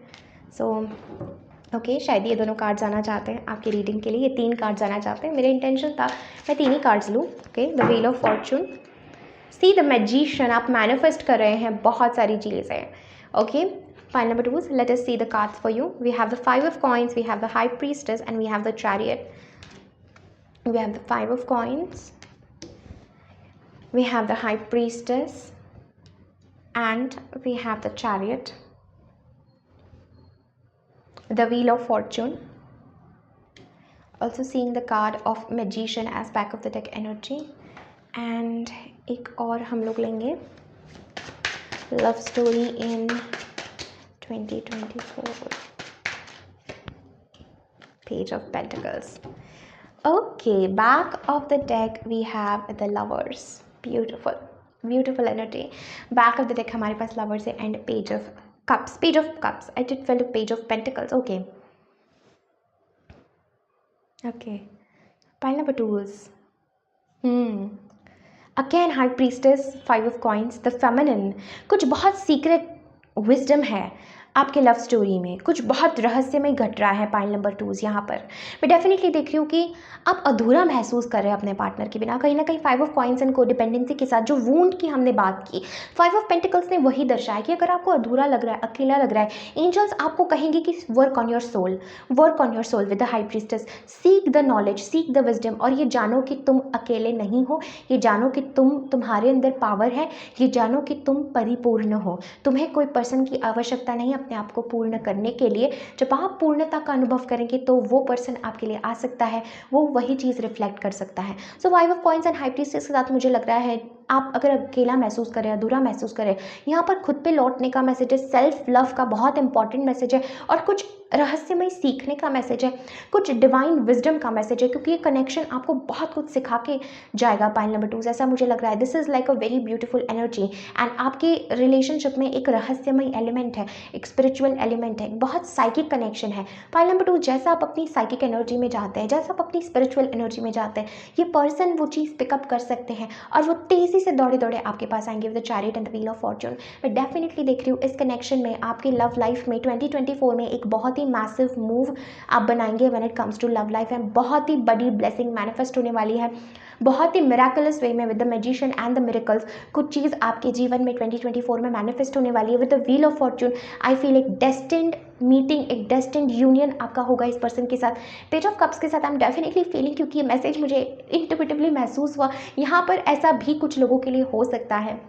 सो ओके, शायद ये दोनों कार्ड्स आना चाहते हैं आपकी रीडिंग के लिए, ये 3 कार्ड्स आना चाहते हैं। मेरा इंटेंशन था मैं 3 ही कार्ड्स लूँ। Okay, the wheel of fortune, see the magician, आप मैनिफेस्ट कर रहे हैं बहुत सारी चीज़ें। Okay, pile number 2, let us see the cards for you. We have the 5 of coins, we have the high priestess and we have the chariot. We have the 5 of coins, we have the high priestess and we have the chariot, the wheel of fortune, also seeing the card of magician as back of the deck energy, and एक और हम लोग लेंगे love story in 2024, page of pentacles. Okay, back of the deck we have the lovers, beautiful energy। back of the deck हमारे पास lovers है and page of cups, I did feel a page of pentacles। okay, pile number 2s, again high priestess, 5 of coins, the feminine, कुछ बहुत secret wisdom है आपके love story में, कुछ बहुत रहस्यमय घट रहा है। पाइल नंबर 2 यहाँ पर मैं डेफिनेटली देख रही हूँ कि आप अधूरा महसूस कर रहे हैं अपने पार्टनर के बिना, कहीं ना कहीं 5 ऑफ कॉइंस एंड कोडिपेंडेंसी के साथ जो वूंड की हमने बात की, 5 ऑफ पेंटिकल्स ने वही दर्शाया कि अगर आपको अधूरा लग रहा है, अकेला लग रहा है, एंजल्स आपको कहेंगे कि work on your soul with the high priestess, seek the knowledge, seek the wisdom, और ये जानो कि तुम अकेले नहीं हो, ये जानो कि तुम्हारे अंदर पावर है, ये जानो कि तुम परिपूर्ण हो, तुम्हें कोई पर्सन की आवश्यकता नहीं अपने आप को पूर्ण करने के लिए। जब आप पूर्णता का अनुभव करेंगे तो वो पर्सन आपके लिए आ सकता है, वो वही चीज़ रिफ्लेक्ट कर सकता है। सो 5 of coins and high priestess के साथ मुझे लग रहा है आप अगर अकेला महसूस करें, अधूरा महसूस करें, यहाँ पर खुद पे लौटने का मैसेज है, सेल्फ लव का बहुत इंपॉर्टेंट मैसेज है, और कुछ रहस्यमय सीखने का मैसेज है, कुछ डिवाइन विजडम का मैसेज है, क्योंकि ये कनेक्शन आपको बहुत कुछ सिखा के जाएगा। पाइल नंबर 2 ऐसा मुझे लग रहा है। This is like a very beautiful energy and आपके रिलेशनशिप में एक रहस्यमय एलिमेंट है, एक स्पिरिचुअल एलिमेंट है, बहुत साइकिक कनेक्शन है। पाइल नंबर 2, जैसा आप अपनी साइकिक एनर्जी में जाते हैं, जैसा आप अपनी स्पिरिचुअल एनर्जी में जाते हैं, ये पर्सन वो चीज़ पिकअप कर सकते हैं और वो तेज़ी से दौड़े दौड़े आपके पास आएंगे with the chariot and the wheel of Fortune. मैं डेफिनेटली देख रही हूँ इस कनेक्शन में आपकी लव लाइफ में 2024 में एक बहुत ही मैसिव मूव आप बनाएंगे when it comes to love life, and बहुत ही बड़ी ब्लेसिंग मैनिफेस्ट होने वाली है, बहुत ही मिराकुलस वे में with the magician and the miracles. कुछ चीज़ आपके जीवन में 2024 में मैनिफेस्ट होने वाली है with the wheel of Fortune. I feel एक डेस्टिन्ड मीटिंग, एक डेस्टिन्ड यूनियन आपका होगा इस पर्सन के साथ। पेज ऑफ कप्स के साथ आई एम डेफिनेटली फीलिंग, क्योंकि ये मैसेज मुझे इंट्यूटिवली महसूस हुआ, यहाँ पर ऐसा भी कुछ लोगों के लिए हो सकता है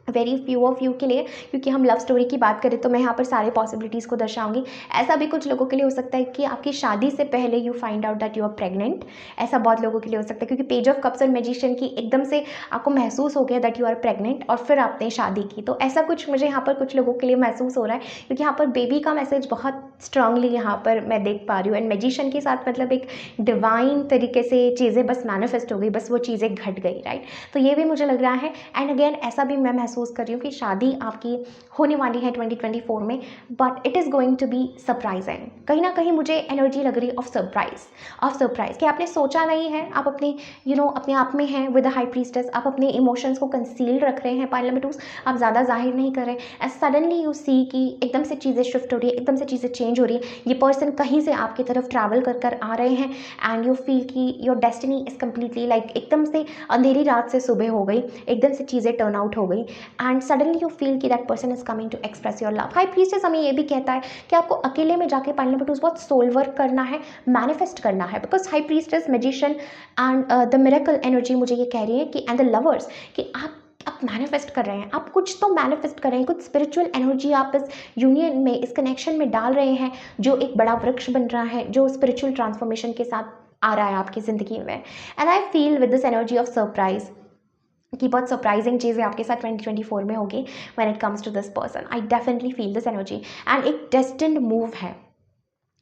वेरी फ्यू ऑफ यू के लिए, क्योंकि हम लव स्टोरी की बात करें तो मैं यहाँ पर सारे पॉसिबिलिटीज़ को दर्शाऊंगी। ऐसा भी कुछ लोगों के लिए हो सकता है कि आपकी शादी से पहले you find out that you are pregnant. ऐसा बहुत लोगों के लिए हो सकता है, क्योंकि पेज ऑफ कप्स और मैजिशियन की एकदम से आपको महसूस हो गया दैट यू आर प्रेग्नेंट और फिर आपने शादी की। तो ऐसा कुछ मुझे यहाँ पर कुछ लोगों के लिए महसूस हो रहा है, क्योंकि यहाँ पर बेबी का मैसेज बहुत स्ट्रांगली यहाँ पर मैं देख पा रही हूँ। एंड मैजिशियन के साथ मतलब एक डिवाइन तरीके से चीज़ें बस मैनिफेस्ट हो गई, बस वो चीज़ें घट गई, राइट। तो ये भी मुझे लग रहा है। एंड अगेन ऐसा भी मैं महसूस कर रही हूँ कि शादी आपकी होने वाली है 2024 में, but it is going to be surprising. कहीं ना कहीं मुझे एनर्जी लग रही है ऑफ सरप्राइज कि आपने सोचा नहीं है, आप अपने अपने आप में हैं विद द हाई प्रीस्टेस, आप अपने इमोशंस को कंसील रख रहे हैं पाइल नंबर 2, आप ज़्यादा जाहिर नहीं कर रहे हैं। एंड सडनली यू सी कि एकदम से चीज़ें शिफ्ट हो रही है, एकदम से चीज़ें चेंज हो रही है। ये पर्सन कहीं से आपकी तरफ ट्रैवल कर कर आ रहे हैं एंड यू फील कि your destiny is completely like एकदम से अंधेरी रात से सुबह हो गई, एकदम से चीज़ें टर्न आउट हो गई एंड सडनली यू फील कि that person is coming to express your love. High priestess हमें ये भी कहता है कि आपको अकेले में जाके पाइल नंबर 2 बहुत सोल वर्क करना है, मैनिफेस्ट करना है, because high priestess, magician and the miracle energy मुझे ये कह रही है कि एंड द लवर्स कि आप मैनिफेस्ट कर रहे हैं, आप कुछ तो मैनिफेस्ट कर रहे हैं, कुछ स्पिरिचुअल एनर्जी आप इस यूनियन में, इस कनेक्शन में डाल रहे हैं, जो एक बड़ा वृक्ष बन रहा है, जो स्पिरिचुअल ट्रांसफॉर्मेशन के साथ आ रहा है आपकी ज़िंदगी में। And I feel with this energy of surprise कि बहुत सरप्राइजिंग चीज़ें आपके साथ 2024 में होगी when it comes to this person. I definitely feel this energy and एक डेस्टिन्ड मूव है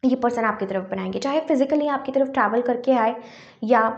ये पर्सन आपकी तरफ बनाएंगे, चाहे फिजिकली आपकी तरफ ट्रैवल करके आए या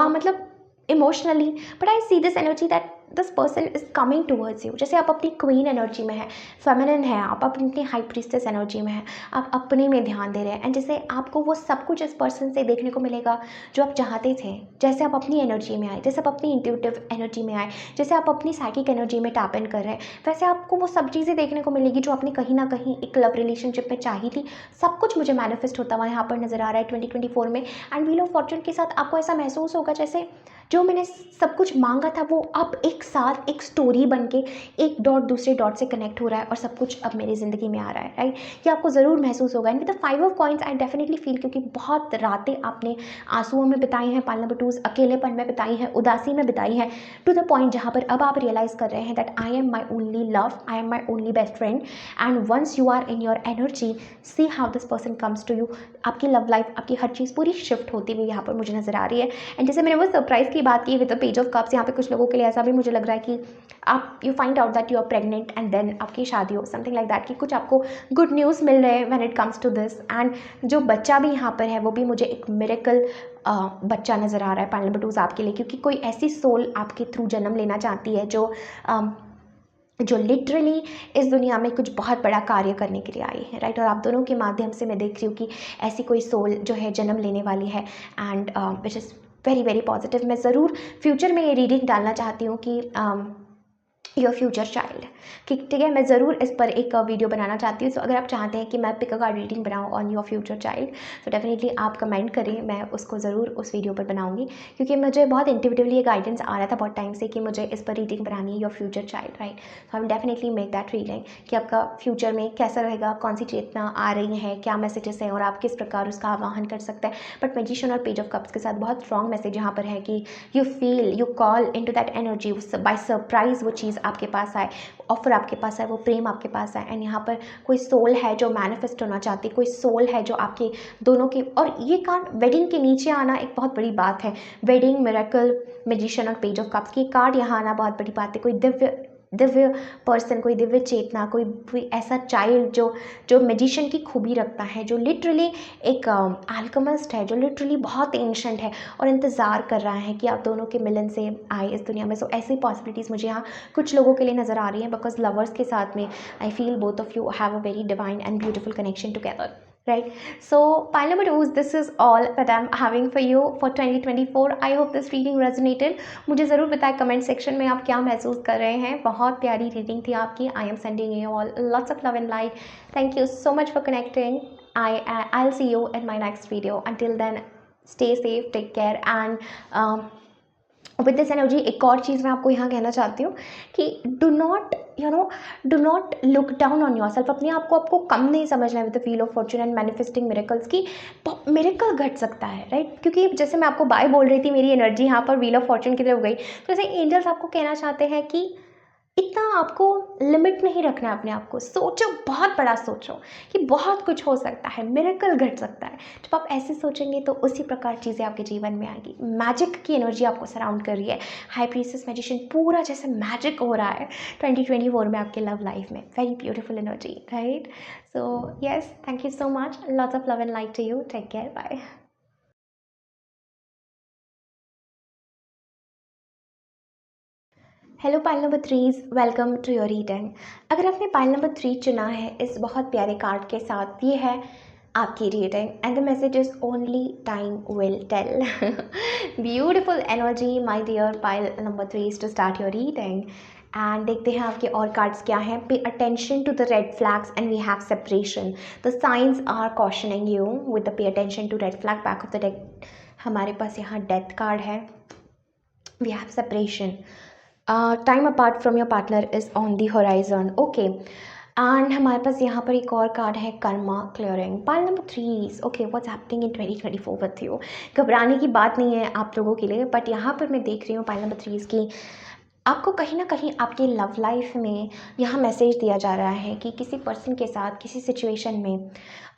मतलब emotionally, but I see this energy that this person is coming towards you. जैसे आप अपनी क्वीन एनर्जी में है, फेमिनिन है, आप अपनी हाई प्रीस्टेस एनर्जी में है, आप अपने में ध्यान दे रहे हैं एंड जैसे आपको वो सब कुछ इस पर्सन से देखने को मिलेगा जो आप चाहते थे। जैसे आप अपनी एनर्जी में आए, जैसे आप अपनी इंट्यूटिव एनर्जी में आए, जैसे आप अपनी साइकिक एनर्जी में टैप इन कर रहे हैं, वैसे आपको वो सब चीज़ें देखने को मिलेगी जो आपने कहीं ना कहीं एक लव रिलेशनशिप में चाही थी। सब कुछ मुझे मैनिफेस्ट होता हुआ यहाँ पर नजर आ रहा है 2024 में। एंड व्हील ऑफ फॉर्चून के साथ आपको ऐसा महसूस होगा जैसे जो मैंने सब कुछ मांगा था वो अब एक साथ एक स्टोरी बन के एक डॉट दूसरे डॉट से कनेक्ट हो रहा है और सब कुछ अब मेरी ज़िंदगी में आ रहा है, राइट। ये आपको ज़रूर महसूस होगा। And with the 5 of coins I definitely feel, क्योंकि बहुत रातें आपने आंसुओं में बिताई हैं पाइल नंबर 2, अकेलेपन में बिताई हैं, उदासी में बिताई हैं, टू द पॉइंट जहाँ पर अब आप रियलाइज़ कर रहे हैं that I am my only love, I am my only best friend. And once you are in your energy, see how this person comes to you. आपकी लव लाइफ, आपकी हर चीज़ पूरी शिफ्ट होती हुई यहाँ पर मुझे नज़र आ रही है। एंड जैसे मैंने वो सरप्राइज़ की बात की with the page of cups, यहाँ पे कुछ लोगों के लिए ऐसा भी मुझे लग रहा है कि आप you find out that you are pregnant and then आपकी शादी हो, समथिंग लाइक दैट, कि कुछ आपको गुड न्यूज़ मिल रहे हैं when it comes to this. And जो बच्चा भी यहाँ पर है वो भी मुझे एक मिरेकल बच्चा नज़र आ रहा है पाइल नंबर 2 आपके लिए, क्योंकि कोई ऐसी सोल आपके थ्रू जन्म लेना चाहती है जो लिटरली इस दुनिया में कुछ बहुत बड़ा कार्य करने के लिए आई है, राइट। और आप दोनों के माध्यम से मैं देख रही हूँ कि ऐसी कोई सोल जो है जन्म लेने वाली है and which is very very positive. मैं ज़रूर फ्यूचर में ये रीडिंग डालना चाहती हूँ कि योर फ्यूचर चाइल्ड, ठीक है, मैं ज़रूर इस पर एक वीडियो बनाना चाहती हूँ। सो अगर आप चाहते हैं कि मैं पिक अ कार्ड रीडिंग बनाऊँ ऑन योर फ्यूचर चाइल्ड, तो डेफिनेटली आप कमेंट करें, मैं उसको ज़रूर उस वीडियो पर बनाऊँगी, क्योंकि मुझे बहुत इंट्यूटिवली ये गाइडेंस आ रहा था बहुत टाइम से कि मुझे इस पर रीडिंग बनानी है, योर फ्यूचर चाइल्ड, राइट। तो I will definitely make that reading कि आपका फ्यूचर में कैसा रहेगा, कौन सी चेतना आ रही है, क्या मैसेजेस हैं और आप किस प्रकार उसका आवाहन कर सकते हैं। बट मैजिशियन और पेज ऑफ कप्स के साथ बहुत स्ट्रॉन्ग मैसेज यहाँ पर है कि you feel, you call in to that energy, by surprise वो चीज़ आपके पास आए, ऑफर आपके पास है, वो प्रेम आपके पास है। एंड यहाँ पर कोई सोल है जो मैनिफेस्ट होना चाहती है, कोई सोल है जो आपके दोनों की, और ये कार्ड वेडिंग के नीचे आना एक बहुत बड़ी बात है। वेडिंग, मिरेकल, मैजिशियन और पेज ऑफ कप्स की कार्ड यहाँ आना बहुत बड़ी बात है। कोई दिव्य पर्सन, कोई दिव्य चेतना, कोई ऐसा चाइल्ड जो मैजिशियन की खूबी रखता है, जो लिटरली एक अल्केमिस्ट है, जो लिटरली बहुत एंशंट है और इंतज़ार कर रहा है कि आप दोनों के मिलन से आए इस दुनिया में। सो ऐसी पॉसिबिलिटीज़ मुझे यहाँ कुछ लोगों के लिए नज़र आ रही हैं, बिकॉज लवर्स के साथ में I feel both of you have a very divine and beautiful connection together, right? So pile number 2, this is all that I'm having for you for 2024. I hope this reading resonated. मुझे ज़रूर बताएं comment section में आप क्या महसूस कर रहे हैं। बहुत प्यारी रीडिंग थी आपकी। I am sending you all lots of love and light. Thank you so much for connecting. I'll see you in my next video. Until then, stay safe, take care, and with this energy एक और चीज़ मैं आपको यहाँ कहना चाहती हूँ कि do not look down on your self. अपने आप को आपको कम नहीं समझना है with the feel of fortune and manifesting miracles की मिरेकल घट सकता है, राइट। क्योंकि जैसे मैं आपको बाय बोल रही थी, मेरी एनर्जी यहाँ पर व्हील ऑफ फॉर्चून की तरफ गई, तो जैसे एंजल्स आपको कहना चाहते हैं कि इतना आपको लिमिट नहीं रखना है अपने आप को। सोचो, बहुत बड़ा सोचो कि बहुत कुछ हो सकता है, मिरेकल घट सकता है। जब आप ऐसे सोचेंगे तो उसी प्रकार चीज़ें आपके जीवन में आएंगी। मैजिक की एनर्जी आपको सराउंड कर रही है। हाई प्रीसेस मैजिशियन पूरा जैसे मैजिक हो रहा है 2024 में आपके लव लाइफ में। Very beautiful energy, right. So yes, thank you so much. Lots of love and light to you. Take care, bye. Hello pile number 3, welcome to your reading. अगर आपने पाइल नंबर 3 चुना है इस बहुत प्यारे card के साथ, ये है आपकी reading and the message is only time will tell. Beautiful energy my dear pile number 3 to start your reading. And देखते हैं आपके और कार्ड्स क्या हैं। Pay attention to the red flags and we have separation. The signs are cautioning you with the pay attention to red flag. Back of the deck हमारे पास यहाँ death card है। We have separation. Time apart from your partner is on the horizon, okay. And हमारे पास यहाँ पर एक और कार्ड है, Karma clearing. Pile number 3, okay, what's happening in 2024 with you. घबराने की बात नहीं है आप लोगों के लिए, बट यहाँ पर मैं देख रही हूँ पाइल नंबर 3 की आपको कहीं ना कहीं आपकी लव लाइफ में यहाँ मैसेज दिया जा रहा है कि किसी पर्सन के साथ किसी सिचुएशन में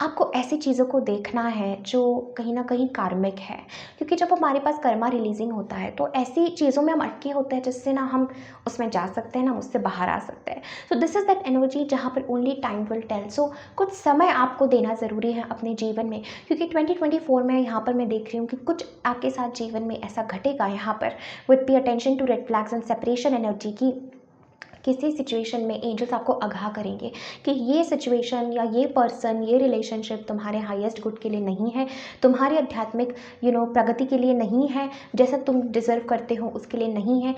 आपको ऐसी चीज़ों को देखना है जो कहीं ना कहीं कार्मिक है। क्योंकि जब हमारे पास कर्मा रिलीजिंग होता है तो ऐसी चीज़ों में हम अटके होते हैं जिससे ना हम उसमें जा सकते हैं ना उससे बाहर आ सकते हैं। So this is that energy जहाँ पर ओनली टाइम विल टेल। सो कुछ समय आपको देना ज़रूरी है अपने जीवन में, क्योंकि 2024 में यहाँ पर मैं देख रही हूँ कि कुछ आपके साथ जीवन में ऐसा घटेगा यहाँ पर with pay attention to red flags and separation energy की किसी सिचुएशन में एंजल्स आपको आगाह करेंगे कि ये सिचुएशन या ये पर्सन, ये रिलेशनशिप तुम्हारे हाईएस्ट गुड के लिए नहीं है, तुम्हारे आध्यात्मिक प्रगति के लिए नहीं है, जैसा तुम डिजर्व करते हो उसके लिए नहीं है।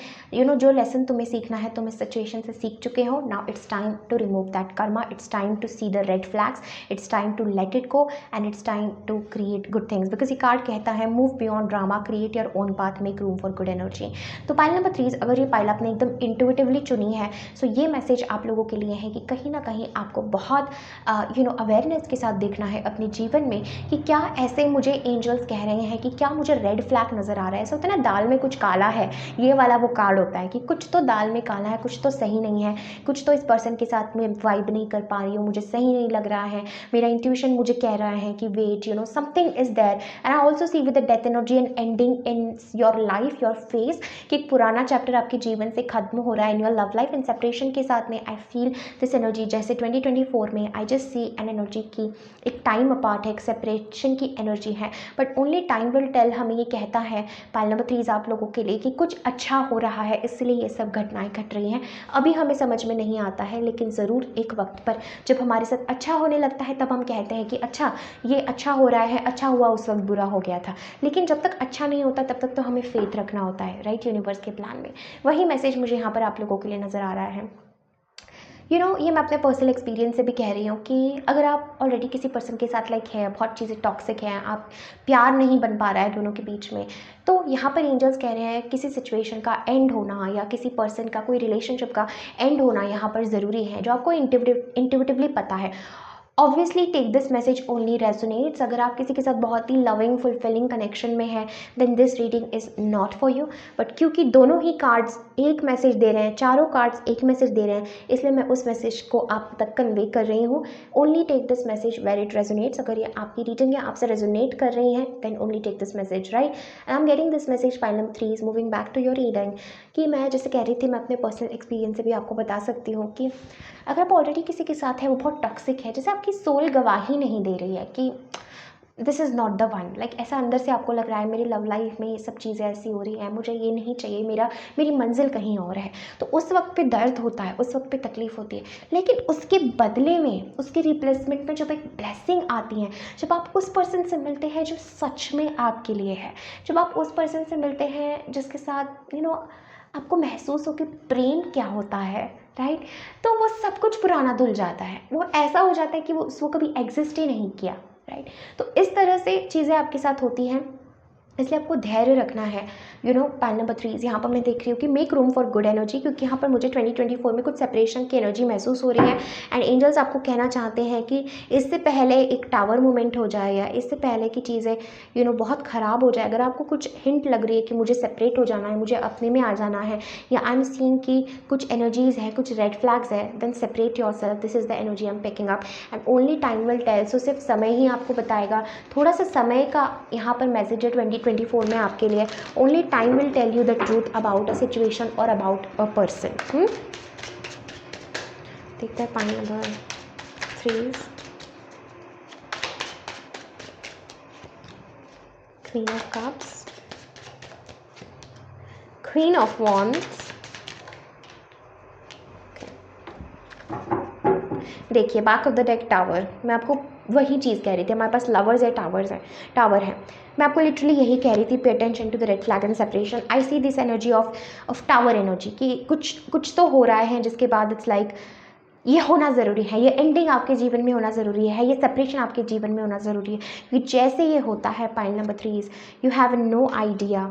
जो लेसन तुम्हें सीखना है तुम इस सिचुएशन से सीख चुके हो। Now it's time to remove that karma, it's time to see the red flags, it's time to let it go and it's time to create good things. Because ये कार्ड कहता है move beyond drama, create your own path, make room for good energy. तो pile number 3, अगर ये pile आपने एकदम intuitively चुनी है, सो ये मैसेज आप लोगों के लिए है कि कहीं ना कहीं आपको बहुत अवेयरनेस के साथ देखना है अपने जीवन में कि क्या ऐसे मुझे एंजल्स कह रहे हैं कि क्या मुझे रेड फ्लैग नज़र आ रहा है। ऐसा होता है ना, दाल में कुछ काला है, ये वाला वो कार्ड होता है कि कुछ तो दाल में काला है, कुछ तो सही नहीं है, कुछ तो इस पर्सन के साथ में वाइब नहीं कर पा रही हूँ, मुझे सही नहीं लग रहा है, मेरा इंट्यूशन मुझे कह रहा है कि wait something is there. And I also see with the death energy and ending in your life, your face, कि एक पुराना चैप्टर आपके जीवन से खत्म हो रहा है in your love life. And separation के साथ में आई फील दिस एनर्जी जैसे 2024 में I just see an energy की एक टाइम अपार्ट है, एक सेपरेशन की एनर्जी है, but only time will tell हमें ये कहता है पाइल नंबर 3 आप लोगों के लिए कि कुछ अच्छा हो रहा है, इसलिए ये सब घटनाएं घट रही हैं। अभी हमें समझ में नहीं आता है, लेकिन ज़रूर एक वक्त पर जब हमारे साथ अच्छा होने लगता है तब हम कहते हैं कि अच्छा ये अच्छा हो रहा है, अच्छा हुआ उस वक्त बुरा हो गया था। लेकिन जब तक अच्छा नहीं होता तब तक तो हमें फेथ रखना होता है, राइट, यूनिवर्स के प्लान में। वही मैसेज मुझे यहाँ पर आप लोगों के लिए नज़र आ रहा है। ये मैं अपने पर्सनल एक्सपीरियंस से भी कह रही हूँ कि अगर आप ऑलरेडी किसी पर्सन के साथ लाइक है, बहुत चीज़ें टॉक्सिक हैं, आप प्यार नहीं बन पा रहा है दोनों के बीच में, तो यहाँ पर एंजल्स कह रहे हैं किसी सिचुएशन का एंड होना या किसी पर्सन का, कोई रिलेशनशिप का एंड होना यहाँ पर ज़रूरी है, जो आपको इंट्यूटिवली पता है। Obviously take this message only resonates. अगर आप किसी के साथ बहुत ही लविंग फुलफिलिंग कनेक्शन में है then this reading is not for you. But क्योंकि दोनों ही कार्ड्स एक मैसेज दे रहे हैं, चारों कार्ड्स एक मैसेज दे रहे हैं, इसलिए मैं उस मैसेज को आप तक कन्वे कर रही हूँ। Only take this message where it resonates. अगर ये आपकी रीडिंग है, आपसे रेजोनेट कर रही है, then only take this message, right. And I am getting this message pile number 3 is moving back to your reading. कि मैं जैसे कह रही थी, मैं अपने पर्सनल एक्सपीरियंस से भी आपको बता सकती हूँ कि अगर आप ऑलरेडी किसी के साथ है, वो बहुत टॉक्सिक है, जैसे आपकी सोल गवाही नहीं दे रही है कि this is not the one, like ऐसा अंदर से आपको लग रहा है मेरी लव लाइफ में ये सब चीज़ें ऐसी हो रही हैं, मुझे ये नहीं चाहिए, मेरी मंजिल कहीं और है, तो उस वक्त पे दर्द होता है, उस वक्त पे तकलीफ होती है। लेकिन उसके बदले में, उसके रिप्लेसमेंट में जब एक ब्लेसिंग आती है, जब आप उस पर्सन से मिलते हैं जो सच में आपके लिए है, जब आप उस पर्सन से मिलते हैं जिसके साथ आपको महसूस हो कि प्रेम क्या होता है, राइट, तो वो सब कुछ पुराना धुल जाता है, वो ऐसा हो जाता है कि वो कभी एग्जिस्ट ही नहीं किया, राइट। तो इस तरह से चीज़ें आपके साथ होती हैं। इसलिए आपको धैर्य रखना है। पाइल नंबर 3 यहाँ पर मैं देख रही हूँ कि make room for good energy, क्योंकि यहाँ पर मुझे 2024 में कुछ सेपरेशन की एनर्जी महसूस हो रही है। एंड एंजल्स आपको कहना चाहते हैं कि इससे पहले एक टावर मूवमेंट हो जाए, या इससे पहले की चीज़ें बहुत ख़राब हो जाए, अगर आपको कुछ हिंट लग रही है कि मुझे सेपरेट हो जाना है, मुझे अपने में आ जाना है, या आई एम सीइंग कि कुछ एनर्जीज़ है, कुछ रेड फ्लैग्स है, then separate yourself. This is the energy I am picking up and only time will tell. So सिर्फ समय ही आपको बताएगा। थोड़ा सा समय का यहाँ पर मैसेज है 2024 में आपके लिए। Only time will tell you the truth about a situation और अबाउट अ पर्सन। देखते हैं pile number 3, queen of cups, queen of wands. देखिए back of the deck tower. मैं आपको वही चीज़ कह रही थी, हमारे पास लवर्स है, टावर है। मैं आपको लिटरली यही कह रही थी, pay attention to the red flag and separation. I see this energy of tower energy कि कुछ तो हो रहा है जिसके बाद इट्स लाइक ये होना ज़रूरी है, ये एंडिंग आपके जीवन में होना ज़रूरी है, ये सेपरेशन आपके जीवन में होना ज़रूरी है। क्योंकि जैसे ये होता है pile number 3, you have no idea.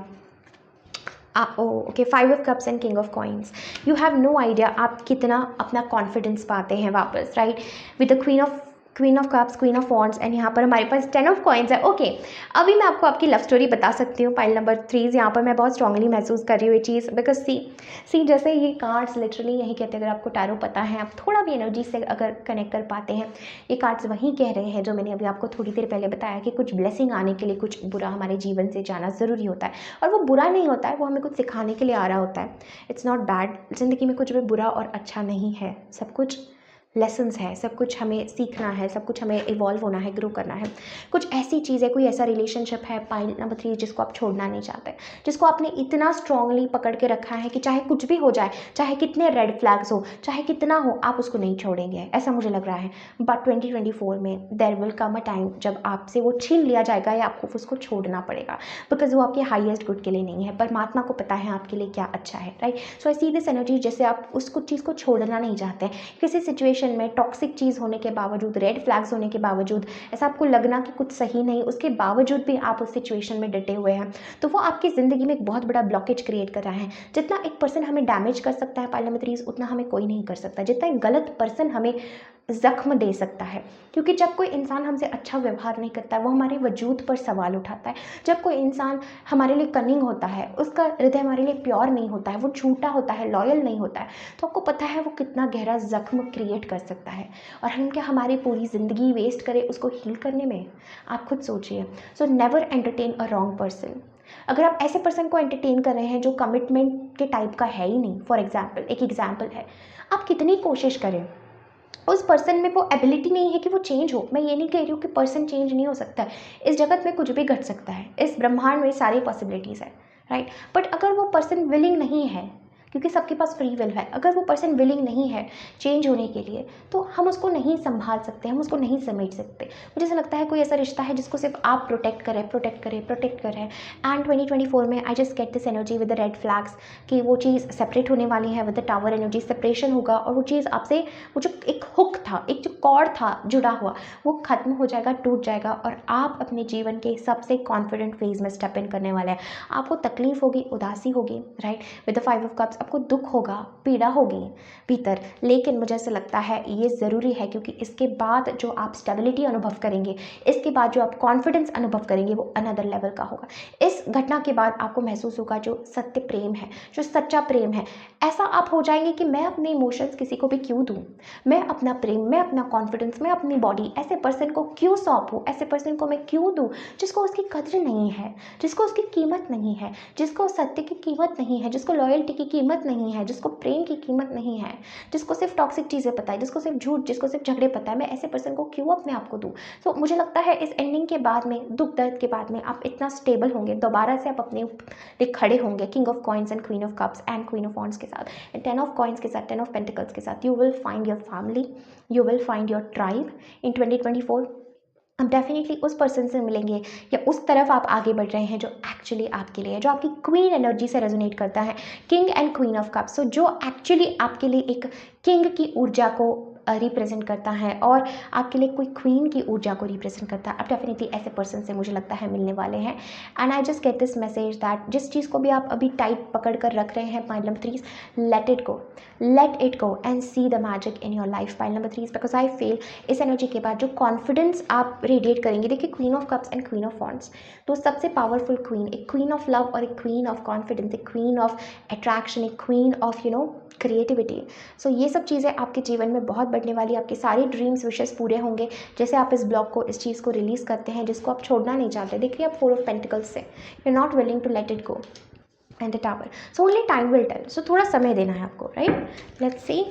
Okay, 5 of cups and king of coins. You have no idea आप कितना अपना कॉन्फिडेंस पाते हैं वापस, right, with the queen of cups, queen of wands and यहाँ पर हमारे पास 10 ऑफ कॉइन्स है। ओके, अभी मैं आपको आपकी लव स्टोरी बता सकती हूँ पाइल नंबर 3। यहाँ पर मैं बहुत स्ट्रांगली महसूस कर रही हूँ ये चीज़, बिकॉज सी जैसे ये कार्ड्स लिटरली यही कहते हैं, अगर आपको टैरो पता है, आप थोड़ा भी एनर्जी से अगर कनेक्ट कर पाते हैं, ये कार्ड्स वही कह रहे हैं जो मैंने अभी आपको थोड़ी देर पहले बताया कि कुछ ब्लेसिंग आने के लिए कुछ बुरा हमारे जीवन से जाना ज़रूरी होता है। और वो बुरा नहीं होता है, वो हमें कुछ सिखाने के लिए आ रहा होता है। It's not bad. ज़िंदगी में कुछ भी बुरा और अच्छा नहीं है, सब कुछ लेसन्स है, सब कुछ हमें सीखना है, सब कुछ हमें इवॉल्व होना है, ग्रो करना है। कुछ ऐसी चीज़ है, कोई ऐसा रिलेशनशिप है पाइल नंबर 3 जिसको आप छोड़ना नहीं चाहते, जिसको आपने इतना स्ट्रांगली पकड़ के रखा है कि चाहे कुछ भी हो जाए, चाहे कितने रेड फ्लैग्स हो, चाहे कितना हो, आप उसको नहीं छोड़ेंगे, ऐसा मुझे लग रहा है। बट 2024 में there will come a time जब आपसे वो छीन लिया जाएगा या आपको उसको छोड़ना पड़ेगा, बिकॉज वो आपके हाईएस्ट गुड के लिए नहीं है। परमात्मा को पता है आपके लिए क्या अच्छा है, right. So I see this energy जैसे आप उस कुछ चीज़ को छोड़ना नहीं चाहते। किसी सिचुएशन में टॉक्सिक चीज़ होने के बावजूद, रेड फ्लैग्स होने के बावजूद, ऐसा आपको लगना कि कुछ सही नहीं, उसके बावजूद भी आप उस सिचुएशन में डटे हुए हैं, तो वो आपकी ज़िंदगी में एक बहुत बड़ा ब्लॉकेज क्रिएट कर रहा है। जितना एक पर्सन हमें डैमेज कर सकता है पाइल नंबर 3, उतना हमें कोई नहीं कर सकता। जितना एक गलत पर्सन हमें ज़ख्म दे सकता है, क्योंकि जब कोई इंसान हमसे अच्छा व्यवहार नहीं करता है, वो हमारे वजूद पर सवाल उठाता है। जब कोई इंसान हमारे लिए कनिंग होता है, उसका हृदय हमारे लिए प्योर नहीं होता है, वो झूठा होता है, लॉयल नहीं होता है, तो आपको पता है वो कितना गहरा ज़ख्म क्रिएट कर सकता है। और हम क्या हमारी पूरी ज़िंदगी वेस्ट करें उसको हील करने में? आप खुद सोचिए। So never entertain a wrong person. अगर आप ऐसे पर्सन को एंटरटेन कर रहे हैं जो कमिटमेंट के टाइप का है ही नहीं, फॉर एग्जाम्पल, एक एग्जाम्पल है, आप कितनी कोशिश करें, उस पर्सन में वो एबिलिटी नहीं है कि वो चेंज हो। मैं ये नहीं कह रही हूँ कि पर्सन चेंज नहीं हो सकता है, इस जगत में कुछ भी घट सकता है, इस ब्रह्मांड में सारी पॉसिबिलिटीज़ है, राइट। बट अगर वो पर्सन विलिंग नहीं है, क्योंकि सबके पास फ्री विल है, अगर वो पर्सन विलिंग नहीं है चेंज होने के लिए, तो हम उसको नहीं संभाल सकते, हम उसको नहीं समेट सकते। मुझे ऐसा लगता है कोई ऐसा रिश्ता है जिसको सिर्फ आप प्रोटेक्ट करें। एंड 2024 में I just get this energy with the red flags कि वो चीज़ सेपरेट होने वाली है, with the tower energy separation होगा, और वो चीज़ आपसे, वो जो एक हुक था, एक जो कॉर्ड था जुड़ा हुआ, वो खत्म हो जाएगा, टूट जाएगा, और आप अपने जीवन के सबसे कॉन्फिडेंट फेज में स्टेप इन करने वाले हैं। आपको तकलीफ होगी, उदासी होगी, right, with the 5 of cups, आपको दुख होगा, पीड़ा होगी भीतर, लेकिन मुझे ऐसा लगता है ये ज़रूरी है, क्योंकि इसके बाद जो आप स्टेबिलिटी अनुभव करेंगे, इसके बाद जो आप कॉन्फिडेंस अनुभव करेंगे, वो अनदर लेवल का होगा। इस घटना के बाद आपको महसूस होगा जो सत्य प्रेम है, जो सच्चा प्रेम है, ऐसा आप हो जाएंगे कि मैं अपने इमोशंस किसी को भी क्यों दूँ, मैं अपना प्रेम, मैं अपना कॉन्फिडेंस, मैं अपनी बॉडी ऐसे पर्सन को क्यों सौंपूँ, ऐसे पर्सन को मैं क्यों दूँ जिसको उसकी कद्र नहीं है, जिसको उसकी कीमत नहीं है, जिसको सत्य की कीमत नहीं है, जिसको लॉयल्टी की कीमत नहीं है, जिसको प्रेम की कीमत नहीं है, जिसको सिर्फ टॉक्सिक चीज़ें पता है, जिसको सिर्फ झूठ, जिसको सिर्फ झगड़े पता है, मैं ऐसे पर्सन को क्यों अपने आप को दूँ। तो मुझे लगता है इस एंडिंग के बाद में, दुख दर्द के बाद में, आप इतना स्टेबल होंगे, दोबारा से आप अपने लिए खड़े होंगे, king of coins and queen of cups and queen of wands के साथ, 10 ऑफ कॉइन्स के साथ, 10 ऑफ पेंटिकल्स के साथ। You will find your family, you will find your tribe in 2024। आप डेफिनेटली उस पर्सन से मिलेंगे, या उस तरफ आप आगे बढ़ रहे हैं जो एक्चुअली आपके लिए है, जो आपकी क्वीन एनर्जी से रेजोनेट करता है, king and queen of cups. So जो एक्चुअली आपके लिए एक किंग की ऊर्जा को रिप्रेजेंट करता है और आपके लिए कोई क्वीन की ऊर्जा को रिप्रेजेंट करता है। आप डेफिनेटली ऐसे पर्सन से मुझे लगता है मिलने वाले हैं। And I just get this message that जिस चीज़ को भी आप अभी टाइट पकड़ कर रख रहे हैं pile number 3, late it go and see the magic in your life pile number 3, because I feel इस एनर्जी के बाद जो कॉन्फिडेंस आप रेडिएट करेंगे, देखिए queen of cups and queen of wands, तो सबसे पावरफुल क्वीन, एक क्वीन ऑफ लव और एक क्वीन ऑफ कॉन्फिडेंस, एक क्वीन ऑफ अट्रैक्शन, एक क्वीन ऑफ क्रिएटिविटी। सो ये सब चीज़ें आपके जीवन में बहुत बढ़ने वाली, आपके सारे ड्रीम्स विशेस पूरे होंगे जैसे आप इस ब्लॉक को, इस चीज़ को रिलीज़ करते हैं जिसको आप छोड़ना नहीं चाहते। देखिए आप 4 ऑफ पेंटिकल्स से you are not willing to let it go and the tower, so only time will tell. So थोड़ा समय देना है आपको, राइट। लेट्स सी,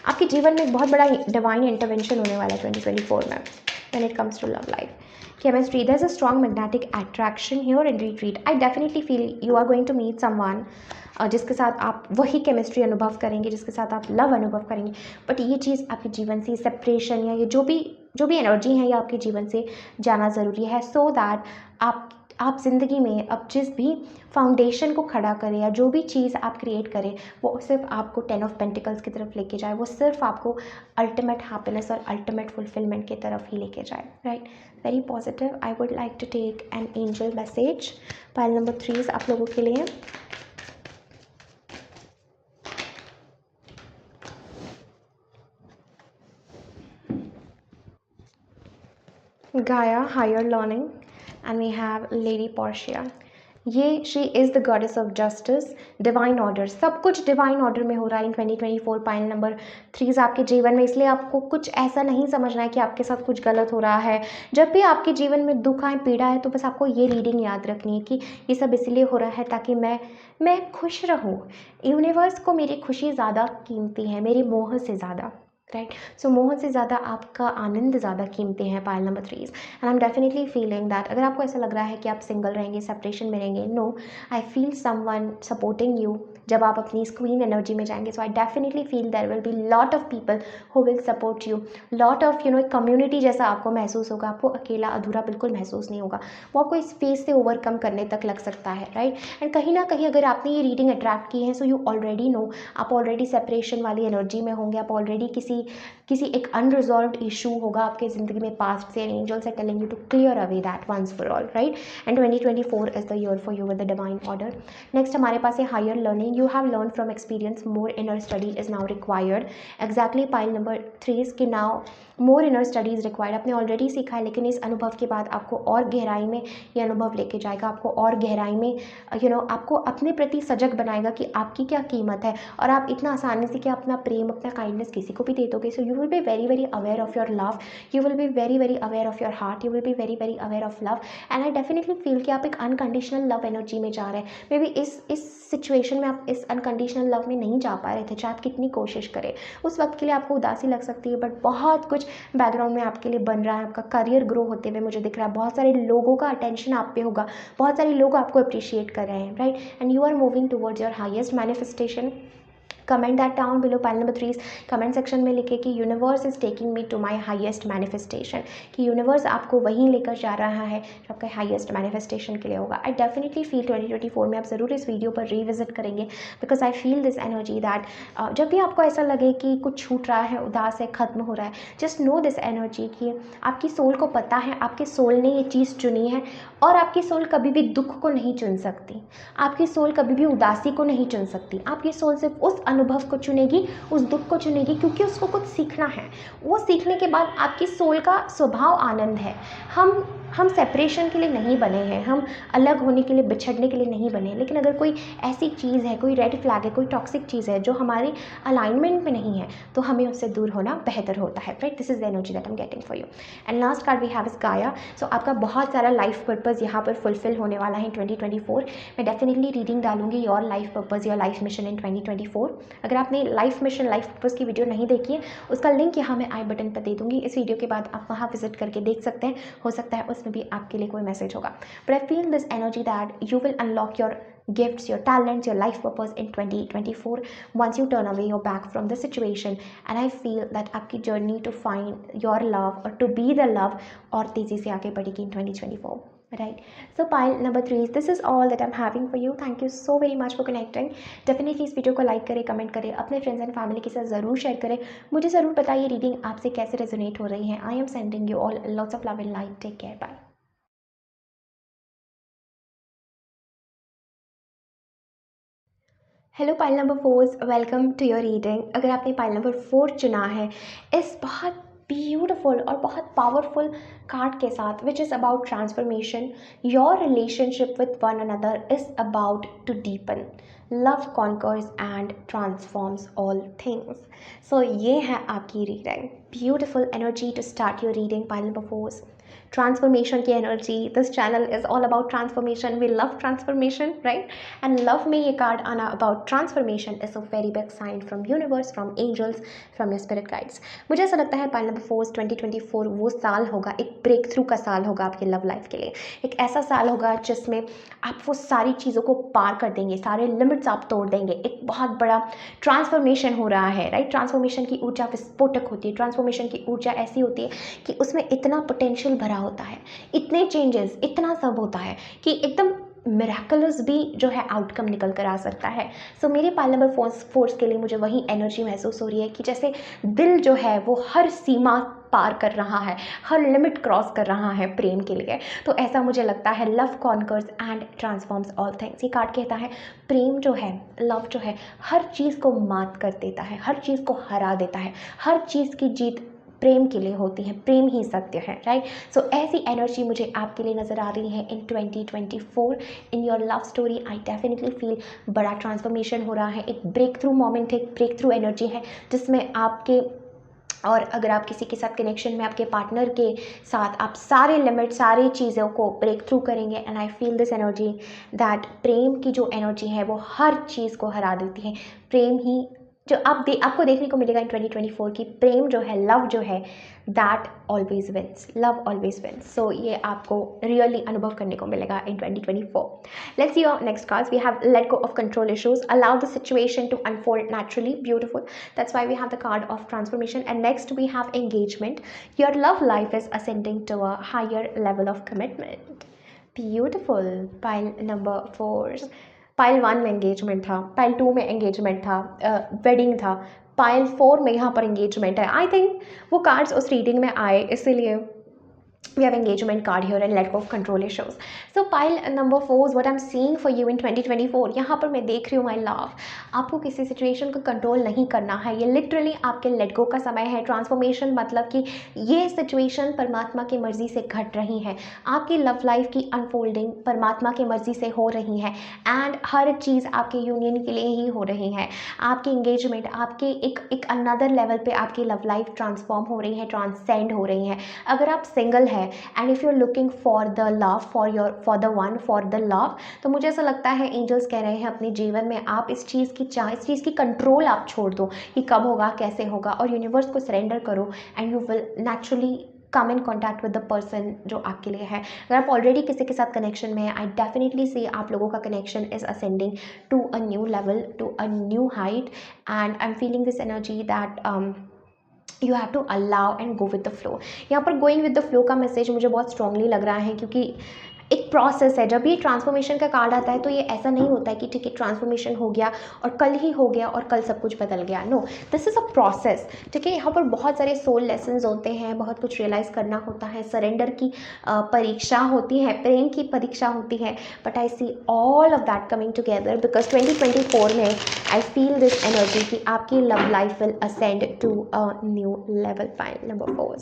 आपके जीवन में एक बहुत बड़ा डिवाइन इंटरवेंशन होने वाला है 2024 में when it comes to love life. Chemistry, there's a strong magnetic attraction here in retreat. I definitely feel you are going to meet someone जिसके साथ आप वही केमिस्ट्री अनुभव करेंगे, जिसके साथ आप लव अनुभव करेंगे। बट ये चीज़ आपके जीवन से सेपरेशन या ये जो भी एनर्जी है ये आपके जीवन से जाना ज़रूरी है, सो दैट आप ज़िंदगी में अब जिस भी फाउंडेशन को खड़ा करें या जो भी चीज़ आप क्रिएट करें वो सिर्फ आपको 10 ऑफ पेंटिकल्स की तरफ लेके जाए, वो सिर्फ आपको अल्टीमेट हैप्पीनेस और अल्टीमेट फुलफिलमेंट की तरफ ही लेके जाए, right. Very positive. I would like to take an angel message pile number 3 आप लोगों के लिए। Gaia, higher learning, and we have Lady Portia. ये she is the goddess of justice, divine order, सब कुछ डिवाइन ऑर्डर में हो रहा है इन 2024 पाइल नंबर 3 आपके जीवन में। इसलिए आपको कुछ ऐसा नहीं समझना है कि आपके साथ कुछ गलत हो रहा है। जब भी आपके जीवन में दुख आए, पीड़ा है, तो बस आपको ये रीडिंग याद रखनी है कि ये सब इसलिए हो रहा है ताकि मैं खुश रहूँ। यूनिवर्स को मेरी खुशी ज़्यादा कीमती है मेरे मोह से ज़्यादा, राइट। सो मोह से ज़्यादा आपका आनंद ज़्यादा कीमती है pile number 3 and I am definitely feeling that अगर आपको ऐसा लग रहा है कि आप सिंगल रहेंगे, सेपरेशन में रहेंगे, no, I feel someone supporting you जब आप अपनी इस क्वीन एनर्जी में जाएंगे। So I definitely feel there will be lot of people who will support you, lot of एक कम्युनिटी जैसा आपको महसूस होगा। आपको अकेला अधूरा बिल्कुल महसूस नहीं होगा, वो आपको इस फेस से ओवरकम करने तक लग सकता है, राइट। एंड कहीं ना कहीं अगर आपने ये रीडिंग अट्रैक्ट की है, सो यू ऑलरेडी नो, आप ऑलरेडी सेपरेशन वाली एनर्जी में होंगे, आप ऑलरेडी किसी एक अनरिजॉल्व्ड इशू होगा आपके ज़िंदगी में पास्ट से, angels are telling you to clear away that once for all, right. And 2024 is the year for you with the divine order. Next हमारे पास है higher learning, you have learn from experience, more inner study is now required. Exactly pile number 3 के now more inner study is required. आपने already सीखा है, लेकिन इस अनुभव के बाद आपको और गहराई में ये अनुभव लेके जाएगा, आपको और गहराई में आपको अपने प्रति सजग बनाएगा कि आपकी क्या कीमत है, और आप इतना आसानी से कि अपना प्रेम, अपना काइंडनेस किसी को भी दे दोगे। सो you will be very very aware of your love, you will be very very aware of your heart, you will be very very aware of love. And I definitely feel कि आप एक unconditional love energy में जा रहे हैं। May be इस situation में आप इस अनकंडीशनल लव में नहीं जा पा रहे थे, चाहे आप कितनी कोशिश करें। उस वक्त के लिए आपको उदासी लग सकती है, बट बहुत कुछ बैकग्राउंड में आपके लिए बन रहा है, आपका करियर ग्रो होते हुए मुझे दिख रहा है, बहुत सारे लोगों का अटेंशन आप पे होगा, बहुत सारे लोग आपको अप्रिशिएट कर रहे हैं, right. And you are moving towards your highest manifestation. Comment that down below pile number 3 comment section में लिखे कि universe is taking me to my highest manifestation, कि यूनिवर्स आपको वहीं लेकर जा रहा है जो आपका हाईएस्ट मैनिफेस्टेशन के लिए होगा। आई डेफिनेटली फील 2024 में आप ज़रूर इस वीडियो पर रिविजिट करेंगे, because I feel this energy that जब भी आपको ऐसा लगे कि कुछ छूट रहा है, उदास है, ख़त्म हो रहा है, जस्ट नो दिस एनर्जी कि आपकी सोल को पता है, आपके सोल ने ये चीज़ चुनी है, और आपकी सोल कभी भी दुख को नहीं चुन सकती, आपकी सोल कभी भी उदासी को नहीं चुन सकती। आपकी सोल सिर्फ उस अनुभव को चुनेगी, उस दुख को चुनेगी, क्योंकि उसको कुछ सीखना है। वो सीखने के बाद आपकी सोल का स्वभाव आनंद है। हम सेपरेशन के लिए नहीं बने हैं, हम अलग होने के लिए, बिछड़ने के लिए नहीं बने हैं। लेकिन अगर कोई ऐसी चीज़ है, कोई रेड फ्लैग है, कोई टॉक्सिक चीज़ है जो हमारे अलाइनमेंट में नहीं है, तो हमें उससे दूर होना बेहतर होता है, right. This is the energy that I am getting for you. And last card we have is Gaia. So आपका बहुत सारा लाइफ पर्पस यहाँ पर फुलफिल होने वाला है 2024। मैं डेफिनेटली रीडिंग डालूंगी your life purpose, your life mission in 2024। अगर आपने लाइफ मिशन, लाइफ पर्पस की वीडियो नहीं देखी है, उसका लिंक यहाँ मैं आई बटन पर दे दूंगी। इस वीडियो के बाद आप वहाँ विजिट करके देख सकते हैं, हो सकता है उसमें भी आपके लिए कोई मैसेज होगा। But I feel this energy that you will unlock your gifts, your talents, your life purpose in 2024 once you turn away your back from the situation. And I feel that आपकी journey to find your love or to be the love और तेज़ी से आगे बढ़ेगी in 2024. Right. So pile number 3, this is all that I'm having for you. Thank you so very much for connecting. Definitely इस video को like करें, comment करें, अपने फ्रेंड्स एंड फैमिली के साथ ज़रूर शेयर करें. मुझे ज़रूर बताइए रीडिंग आपसे कैसे रेजोनेट हो रही है. I am sending you all lots of love and light. Take care. Bye. Hello pile number 4, welcome to your reading. अगर आपने पाइल नंबर 4 चुना है इस बहुत ब्यूटिफुल और बहुत पावरफुल कार्ड के साथ, which is about transformation. Your relationship with one another is about to deepen. Love conquers and transforms all things. So ये है आपकी reading. Beautiful energy to start your reading pile number 4. Transformation की energy. This channel is all about transformation. We love transformation, right? And love में ये card आना about transformation is a very big sign from universe, from angels, from your spirit guides. मुझे ऐसा लगता है pile number 4 2024 वो साल होगा, एक ब्रेक थ्रू का साल होगा आपके लव लाइफ के लिए. एक ऐसा साल होगा जिसमें आप वो सारी चीज़ों को पार कर देंगे, सारे लिमिट्स आप तोड़ देंगे. एक बहुत बड़ा ट्रांसफॉर्मेशन हो रहा है, राइट? ट्रांसफॉर्मेशन की ऊर्जा विस्फोटक होती है. ट्रांसफॉर्मेशन की ऊर्जा ऐसी होती है कि उसमें इतना पोटेंशियल भरा होता है, इतने चेंजेस, इतना सब होता है कि एकदम मिराकलस भी जो है आउटकम निकल कर आ सकता है. सो मेरे पाइल नंबर 4 के लिए मुझे वही एनर्जी महसूस हो रही है कि जैसे दिल जो है वो हर सीमा पार कर रहा है, हर लिमिट क्रॉस कर रहा है प्रेम के लिए. तो ऐसा मुझे लगता है. Love conquers and transforms all things. ये कार्ड कहता है प्रेम जो है, लव जो है, हर चीज़ को मात कर देता है, हर चीज़ को हरा देता है. हर चीज़ की जीत प्रेम के लिए होती है. प्रेम ही सत्य है, राइट? सो ऐसी एनर्जी मुझे आपके लिए नज़र आ रही है इन 2024 in your love story. I definitely feel बड़ा ट्रांसफॉर्मेशन हो रहा है. एक ब्रेक थ्रू मोमेंट है, एक ब्रेक थ्रू एनर्जी है जिसमें आपके, और अगर आप किसी के साथ कनेक्शन में, आपके पार्टनर के साथ आप सारे लिमिट, सारी चीज़ों को ब्रेक थ्रू करेंगे. And I feel this energy that प्रेम की जो एनर्जी है वो हर चीज़ को हरा देती है. प्रेम ही जो आपको देखने को मिलेगा इन 2024 की प्रेम जो है, लव जो है, that always wins. Love always wins. So ये आपको रियली अनुभव करने को मिलेगा in 2024. Let's see your next cards. We have let go of control issues, allow the situation to unfold naturally. Beautiful. That's why we have the card of transformation. And next we have engagement. Your love life is ascending to a higher level of commitment. Beautiful. Pile number 4. Pile 1 में engagement था, pile 2 में engagement था, wedding था. Pile 4 में यहाँ पर engagement है. I think वो कार्ड्स उस रीडिंग में आए, इसीलिए we have engagement card here and let go of control issues. So pile number 4 is what I'm seeing for you in 2024. यहाँ पर मैं देख रही हूँ my love, आपको किसी सिचुएशन को कंट्रोल नहीं करना है. ये लिटरली आपके लेट गो का समय है. ट्रांसफॉर्मेशन मतलब कि ये सिचुएशन परमात्मा की मर्जी से घट रही है. आपकी लव लाइफ की अनफोल्डिंग परमात्मा की मर्जी से हो रही है. एंड हर चीज़ आपके यूनियन के लिए ही हो रही है. आपकी इंगेजमेंट, आपके एक अनदर लेवल पे आपकी लव लाइफ ट्रांसफॉर्म हो रही है, ट्रांससेंड हो रही है. अगर आप सिंगल है and if you are looking for the love, for the one, for the love, तो मुझे ऐसा लगता है एंजल्स कह रहे हैं अपने जीवन में आप इस चीज़ की कंट्रोल आप छोड़ दो कि कब होगा, कैसे होगा, और यूनिवर्स को सरेंडर करो and you will naturally come in contact with the person जो आपके लिए है. अगर आप ऑलरेडी किसी के साथ कनेक्शन में है, आई डेफिनेटली सी आप लोगों का connection is ascending to a new level, to a new height. And I am feeling this energy that you have to allow and go with the flow. यहाँ पर गोइंग विद द फ्लो का message मुझे बहुत strongly लग रहा है, क्योंकि एक प्रोसेस है. जब ये ट्रांसफॉर्मेशन का कार्ड आता है तो ये ऐसा नहीं होता है कि ठीक है ट्रांसफॉर्मेशन हो गया और कल ही हो गया और कल सब कुछ बदल गया. No, this is a process. ठीक है, यहाँ पर बहुत सारे सोल लेसन्स होते हैं, बहुत कुछ रियलाइज़ करना होता है, सरेंडर की परीक्षा होती है, प्रेम की परीक्षा होती है. But I see all of that coming together because 2024 में आई फील दिस एनर्जी कि आपकी love life will ascend to a new level. Pile number 4.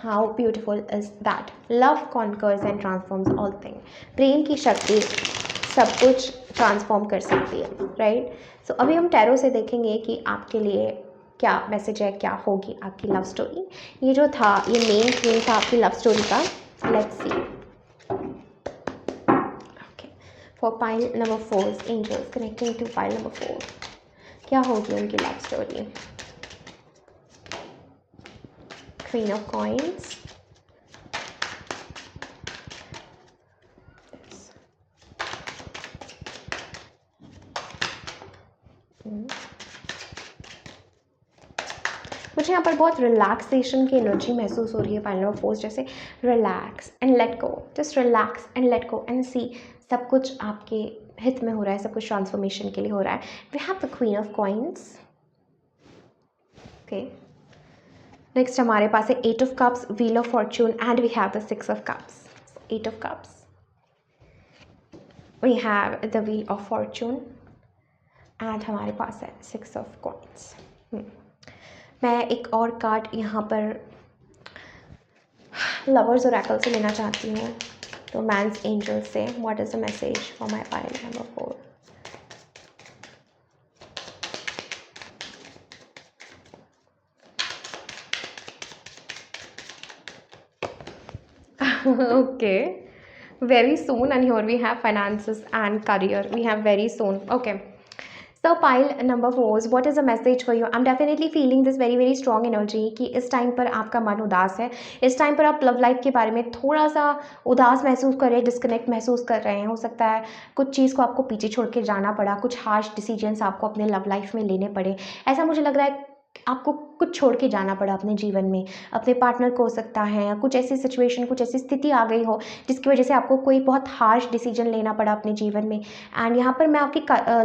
How beautiful is that? Love conquers and transforms all things. प्रेम की शक्ति सब कुछ transform कर सकती है, राइट? सो अभी हम टैरो से देखेंगे कि आपके लिए क्या मैसेज है, क्या होगी आपकी लव स्टोरी. ये जो था, ये मेन थीम था आपकी लव स्टोरी का. Let's see. Okay, for pile number 4 angels connecting to pile number 4, क्या होगी उनकी love story. Queen of Coins. मुझे यहाँ पर बहुत रिलैक्सेशन की एनर्जी महसूस हो रही है पाइल नंबर 4. जैसे relax and let go, just relax and let go and see, सब कुछ आपके हित में हो रहा है, सब कुछ ट्रांसफॉर्मेशन के लिए हो रहा है. We have the queen of coins. Okay, next हमारे पास है eight of cups, wheel of fortune and we have the six of cups. Eight of cups, we have the wheel of fortune and हमारे पास है six of coins. मैं एक और card यहाँ पर लवर्स ओरेकल से लेना चाहती हूँ, रोमांस एंजल से. What is the message for my pile number 4? Okay, very soon, and here we have finances and career. We have very soon. Okay, so pile number 4, what is the message for you? I'm definitely feeling this very very strong energy कि इस time पर आपका मन उदास है, इस time पर आप लव लाइफ के बारे में थोड़ा सा उदास महसूस कर रहे हैं, डिस्कनेक्ट महसूस कर रहे हैं. हो सकता है कुछ चीज़ को आपको पीछे छोड़ के जाना पड़ा, कुछ हार्श डिसीजंस आपको अपने लव लाइफ में लेने पड़े. ऐसा मुझे लग रहा है आपको कुछ छोड़ के जाना पड़ा अपने जीवन में, अपने पार्टनर को हो सकता है, या कुछ ऐसी सिचुएशन, कुछ ऐसी स्थिति आ गई हो जिसकी वजह से आपको कोई बहुत हार्श डिसीजन लेना पड़ा अपने जीवन में. एंड यहाँ पर मैं आपकी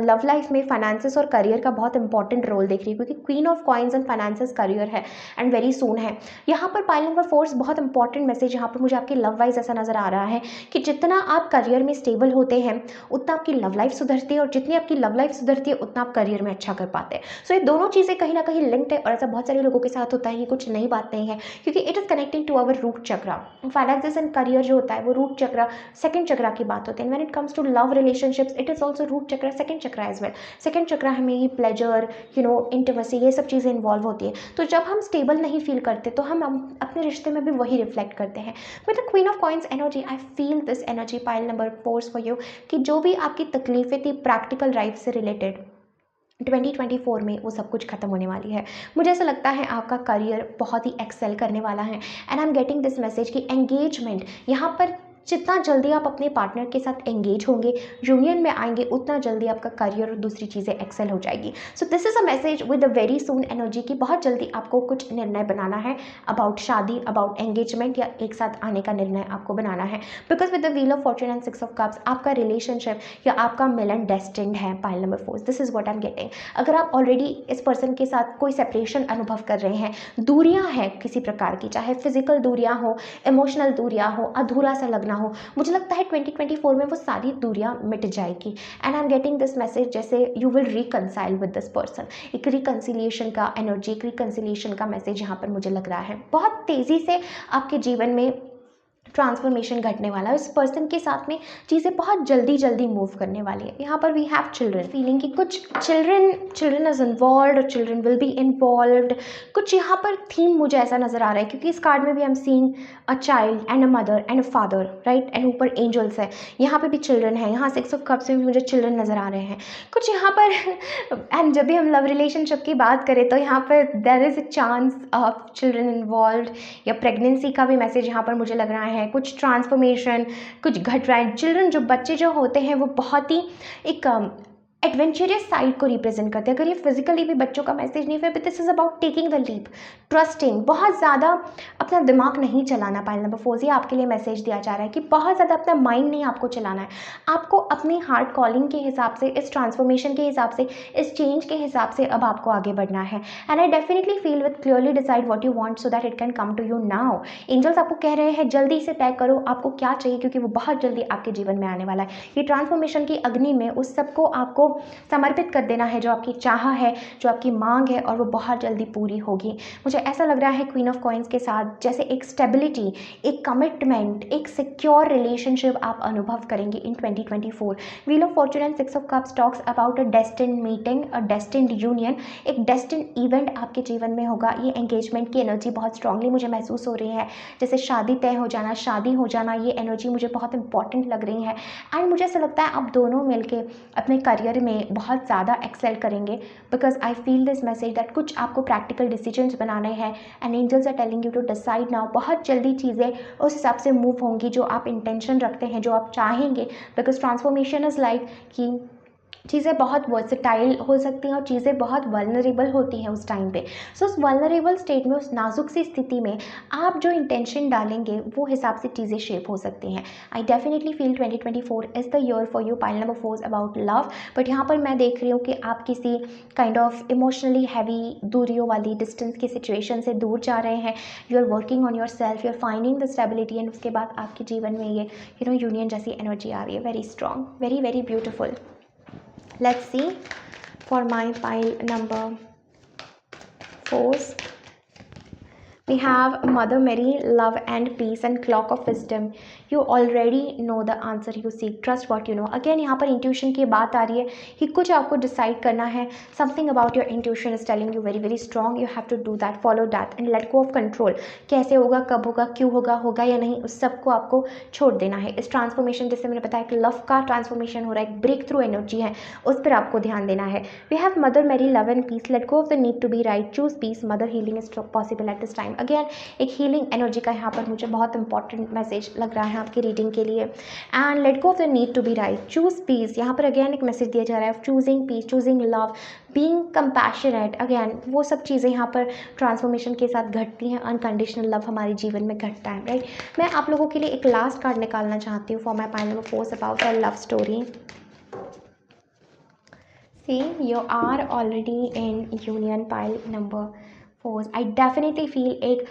लव लाइफ में फाइनेंसेस और करियर का बहुत इंपॉर्टेंट रोल देख रही हूँ, क्योंकि queen of coins and finances career है एंड वेरी सून है. यहाँ पर पाइल नंबर 4 बहुत इंपॉर्टेंट मैसेज यहाँ पर मुझे आपकी लव वाइज ऐसा नज़र आ रहा है कि जितना आप करियर में स्टेबल होते हैं उतना आपकी लव लाइफ सुधरती है, और जितनी आपकी लव लाइफ सुधरती है उतना आप करियर में अच्छा कर पाते हैं. सो ये दोनों चीज़ें कहीं ना कहीं लिंक्ड है, और ऐसा बहुत सारे लोगों के साथ होता है. ये कुछ नई बात नहीं है, क्योंकि it is connecting to our root chakra. Finances and career जो होता है वो रूट चक्रा, सेकंड चक्रा की बात होती है. When it comes to love relationships, it is also root chakra, second chakra as well. Second chakra हमें ये प्लेजर, इंटीमेसी, ये सब चीज़ें इन्वॉल्व होती है. तो जब हम स्टेबल नहीं फील करते तो हम अपने रिश्ते में भी वही रिफ्लेक्ट करते हैं. With the queen of coins energy, I feel this energy pile number 4 for you, कि जो भी आपकी तकलीफें थी प्रैक्टिकल लाइफ से रिलेटेड 2024 में वो सब कुछ खत्म होने वाली है. मुझे ऐसा लगता है आपका करियर बहुत ही एक्सेल करने वाला है. And I am getting this message कि एंगेजमेंट, यहाँ पर जितना जल्दी आप अपने पार्टनर के साथ एंगेज होंगे, यूनियन में आएंगे, उतना जल्दी आपका करियर और दूसरी चीज़ें एक्सेल हो जाएगी. So this is a message with a very soon energy कि बहुत जल्दी आपको कुछ निर्णय बनाना है अबाउट शादी, अबाउट एंगेजमेंट, या एक साथ आने का निर्णय आपको बनाना है. Because with the wheel of fortune and six of cups आपका रिलेशनशिप या आपका मिलन डेस्टिन्ड है. Pile number 4, this is what I am getting. अगर आप ऑलरेडी इस पर्सन के साथ कोई सेपरेशन अनुभव कर रहे हैं, दूरियां हैं किसी प्रकार की, चाहे फिजिकल दूरियां हो, इमोशनल दूरियां हो, अधूरा सा लगना हो, मुझे लगता है 2024 में वो सारी दूरियां मिट जाएगी. And I am getting this message जैसे you will reconcile with this person. एक रिकन्सिलिएशन का एनर्जी, एक रिकन्सिलिएशन का मैसेज यहाँ पर मुझे लग रहा है. बहुत तेज़ी से आपके जीवन में ट्रांसफॉर्मेशन घटने वाला है. इस पर्सन के साथ में चीज़ें बहुत जल्दी जल्दी मूव करने वाली है. यहाँ पर वी हैव चिल्ड्रन, फीलिंग कि कुछ चिल्ड्रन इज इन्वॉल्व और चिल्ड्रन विल बी इन्वॉल्व. कुछ यहाँ पर थीम मुझे ऐसा नज़र आ रहा है, क्योंकि इस कार्ड में भी हम seeing a child and a mother and a father, right. And ऊपर एंजल्स है, यहाँ पे भी चिल्ड्रन है. यहाँ सिक्स ऑफ कप्स में भी मुझे चिल्ड्रन नज़र आ रहे हैं कुछ यहाँ पर. एंड जब भी हम लव रिलेशनशिप की बात करें तो यहाँ पर there is a chance of children involve, या प्रेगनेंसी का भी मैसेज यहाँ पर मुझे लग रहा है. कुछ ट्रांसफॉर्मेशन कुछ घट रहा है. चिल्ड्रन जो बच्चे जो होते हैं वो बहुत ही एक एडवेंचरस साइड को रिप्रेजेंट करते हैं. अगर ये फिजिकली भी बच्चों का मैसेज नहीं है, but this is about taking the leap, trusting. बहुत ज़्यादा अपना दिमाग नहीं चलाना. पाइल नंबर 4 ये आपके लिए मैसेज दिया जा रहा है कि बहुत ज़्यादा अपना माइंड नहीं आपको चलाना है. आपको अपनी हार्ट कॉलिंग के हिसाब से, इस ट्रांसफॉर्मेशन के हिसाब से, इस चेंज के हिसाब से अब आपको आगे बढ़ना है. And I definitely feel with clearly decide what you want so that it can come to you now. Angels आपको कह रहे हैं जल्दी से तय करो आपको क्या चाहिए, क्योंकि वो बहुत जल्दी आपके जीवन में आने वाला है. ये ट्रांसफॉर्मेशन की अग्नि में उस सबको आपको समर्पित कर देना है जो आपकी चाह है, जो आपकी मांग है, और वो बहुत जल्दी पूरी होगी. मुझे ऐसा लग रहा है क्वीन ऑफ कॉइन्स के साथ जैसे एक स्टेबिलिटी, एक कमिटमेंट, एक सिक्योर रिलेशनशिप आप अनुभव करेंगे इन 2024. Wheel of fortune and six of cups talks about a destined meeting, a destined union. एक डेस्टिन्ड इवेंट आपके जीवन में होगा. ये एंगेजमेंट की एनर्जी बहुत स्ट्रांगली मुझे महसूस हो रही है, जैसे शादी तय हो जाना, शादी हो जाना. ये एनर्जी मुझे बहुत इंपॉर्टेंट लग रही है. एंड मुझे ऐसा लगता है आप दोनों मिलके अपने करियर में बहुत ज़्यादा एक्सेल करेंगे. Because I feel this message that कुछ आपको प्रैक्टिकल डिसीजंस बनाने हैं and angels are telling you to decide now. बहुत जल्दी चीज़ें उस हिसाब से मूव होंगी जो आप इंटेंशन रखते हैं, जो आप चाहेंगे. बिकॉज ट्रांसफॉर्मेशन इज़ लाइक कि चीज़ें बहुत वर्सेटाइल हो सकती हैं और चीज़ें बहुत वल्नरेबल होती हैं उस टाइम पे। सो उस वल्नरेबल स्टेट में, उस नाजुक सी स्थिति में आप जो इंटेंशन डालेंगे वो हिसाब से चीज़ें शेप हो सकती हैं। आई definitely feel 2024 is the year for you pile number 4 about love. But यहाँ पर मैं देख रही हूँ कि आप किसी काइंड ऑफ इमोशनली हैवी दूरियों वाली डिस्टेंस की सिचुएशन से दूर जा रहे हैं। You are working on yourself, you are finding the stability, and उसके बाद आपके जीवन में ये यूनियन जैसी एनर्जी आ रही है। Very strong, very very beautiful. Let's see for my pile number 4. We have Mother Mary, love and peace, and clock of wisdom. You already know the answer you seek. Trust what you know. Again यहाँ पर intuition की बात आ रही है कि कुछ आपको decide करना है. Something about your intuition is telling you very very strong. You have to do that, follow that, and let go of control. कैसे होगा, कब होगा, क्यों होगा, होगा या नहीं, उस सबको आपको छोड़ देना है. इस ट्रांसफॉर्मेशन, जैसे मैंने बताया कि लव का ट्रांसफॉर्मेशन हो रहा है, एक ब्रेक थ्रू एनर्जी है, उस पर आपको ध्यान देना है. We have Mother Mary, love and peace. Let go of the need to be right. Choose peace. Mother healing is possible at this time. Again एक हीलिंग एनर्जी का यहाँ पर मुझे बहुत इंपॉर्टेंट मैसेज लग रहा है आपकी रीडिंग के लिए. And let go of the need to be right, choose peace. यहाँ पर अगेन एक मैसेज दिया जा रहा है, choosing peace, choosing love, being compassionate. Again वो सब चीज़ें यहाँ पर ट्रांसफॉर्मेशन के साथ घटती हैं. अनकंडीशनल लव हमारे जीवन में घटता है, राइट. मैं आप लोगों के लिए एक लास्ट कार्ड निकालना चाहती हूँ for my pile number 4 about a love story. See, you are already in union pile number 4. I definitely feel एक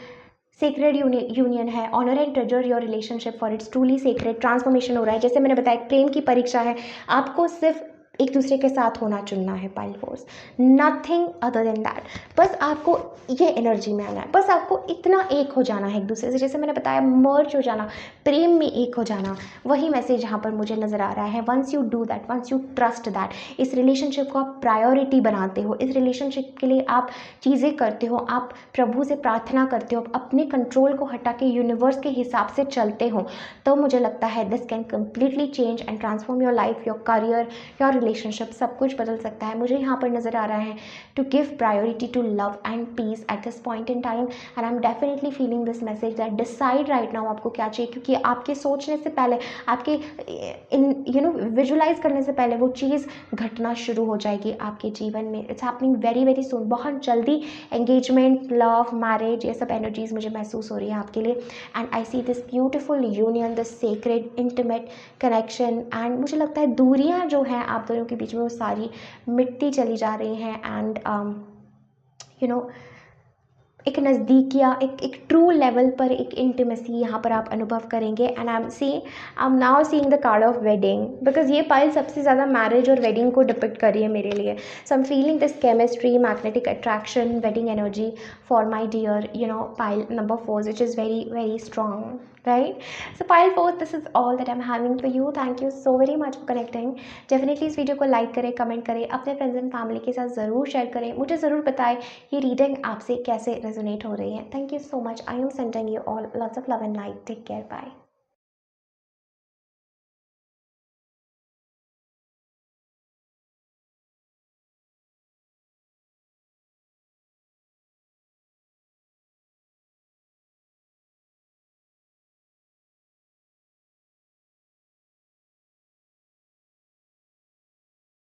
सेक्रेड यूनियन है. Honour and treasure your relationship for it's truly sacred. Transformation हो रहा है. जैसे मैंने बताया, प्रेम की परीक्षा है. आपको सिर्फ एक दूसरे के साथ होना चुनना है pile force, nothing other than that. बस आपको ये एनर्जी में आना है, बस आपको इतना एक हो जाना है एक दूसरे से. जैसे मैंने बताया, मर्ज हो जाना, प्रेम में एक हो जाना, वही मैसेज यहाँ पर मुझे नज़र आ रहा है. Once you do that, once you trust that, इस रिलेशनशिप को आप प्रायोरिटी बनाते हो, इस रिलेशनशिप के लिए आप चीज़ें करते हो, आप प्रभु से प्रार्थना करते हो, अपने कंट्रोल को हटा के यूनिवर्स के हिसाब से चलते हो, तो मुझे लगता है this can completely change and transform your life, your career, your relationship. सब कुछ बदल सकता है. मुझे यहाँ पर नज़र आ रहा है to give priority to love and peace at this point in time. And I am definitely feeling this message that decide right now आपको क्या चाहिए, क्योंकि आपके सोचने से पहले, आपके विजुलाइज करने से पहले वो चीज़ घटना शुरू हो जाएगी आपके जीवन में. It's happening very very soon. बहुत जल्दी एंगेजमेंट, लव, मैरिज, ये सब एनर्जीज मुझे महसूस हो रही है आपके लिए. And I see this beautiful union, this sacred intimate connection. And मुझे लगता है दूरियां जो हैं आप दोनों के बीच में, वो सारी मिटती चली जा रही हैं. एंड एक नज़दीकियाँ, एक ट्रू लेवल पर एक इंटीमेसी यहाँ पर आप अनुभव करेंगे. And I M now seeing the card of wedding, because ये पाइल सबसे ज़्यादा मैरिज और वेडिंग को डिपिक्ट कर रही है मेरे लिए. So I am feeling this chemistry, magnetic attraction, wedding energy for my dear pile number 4, which is very very strong, right? So pile 4, this is all that I'm having for you. Thank you so very much for connecting. Definitely इस video को like करें, comment करें, अपने friends and family के साथ ज़रूर share करें. मुझे ज़रूर बताएं ये रीडिंग आपसे कैसे रेजोनेट हो रही है. Thank you so much. I am sending you all lots of love and light. Take care. Bye.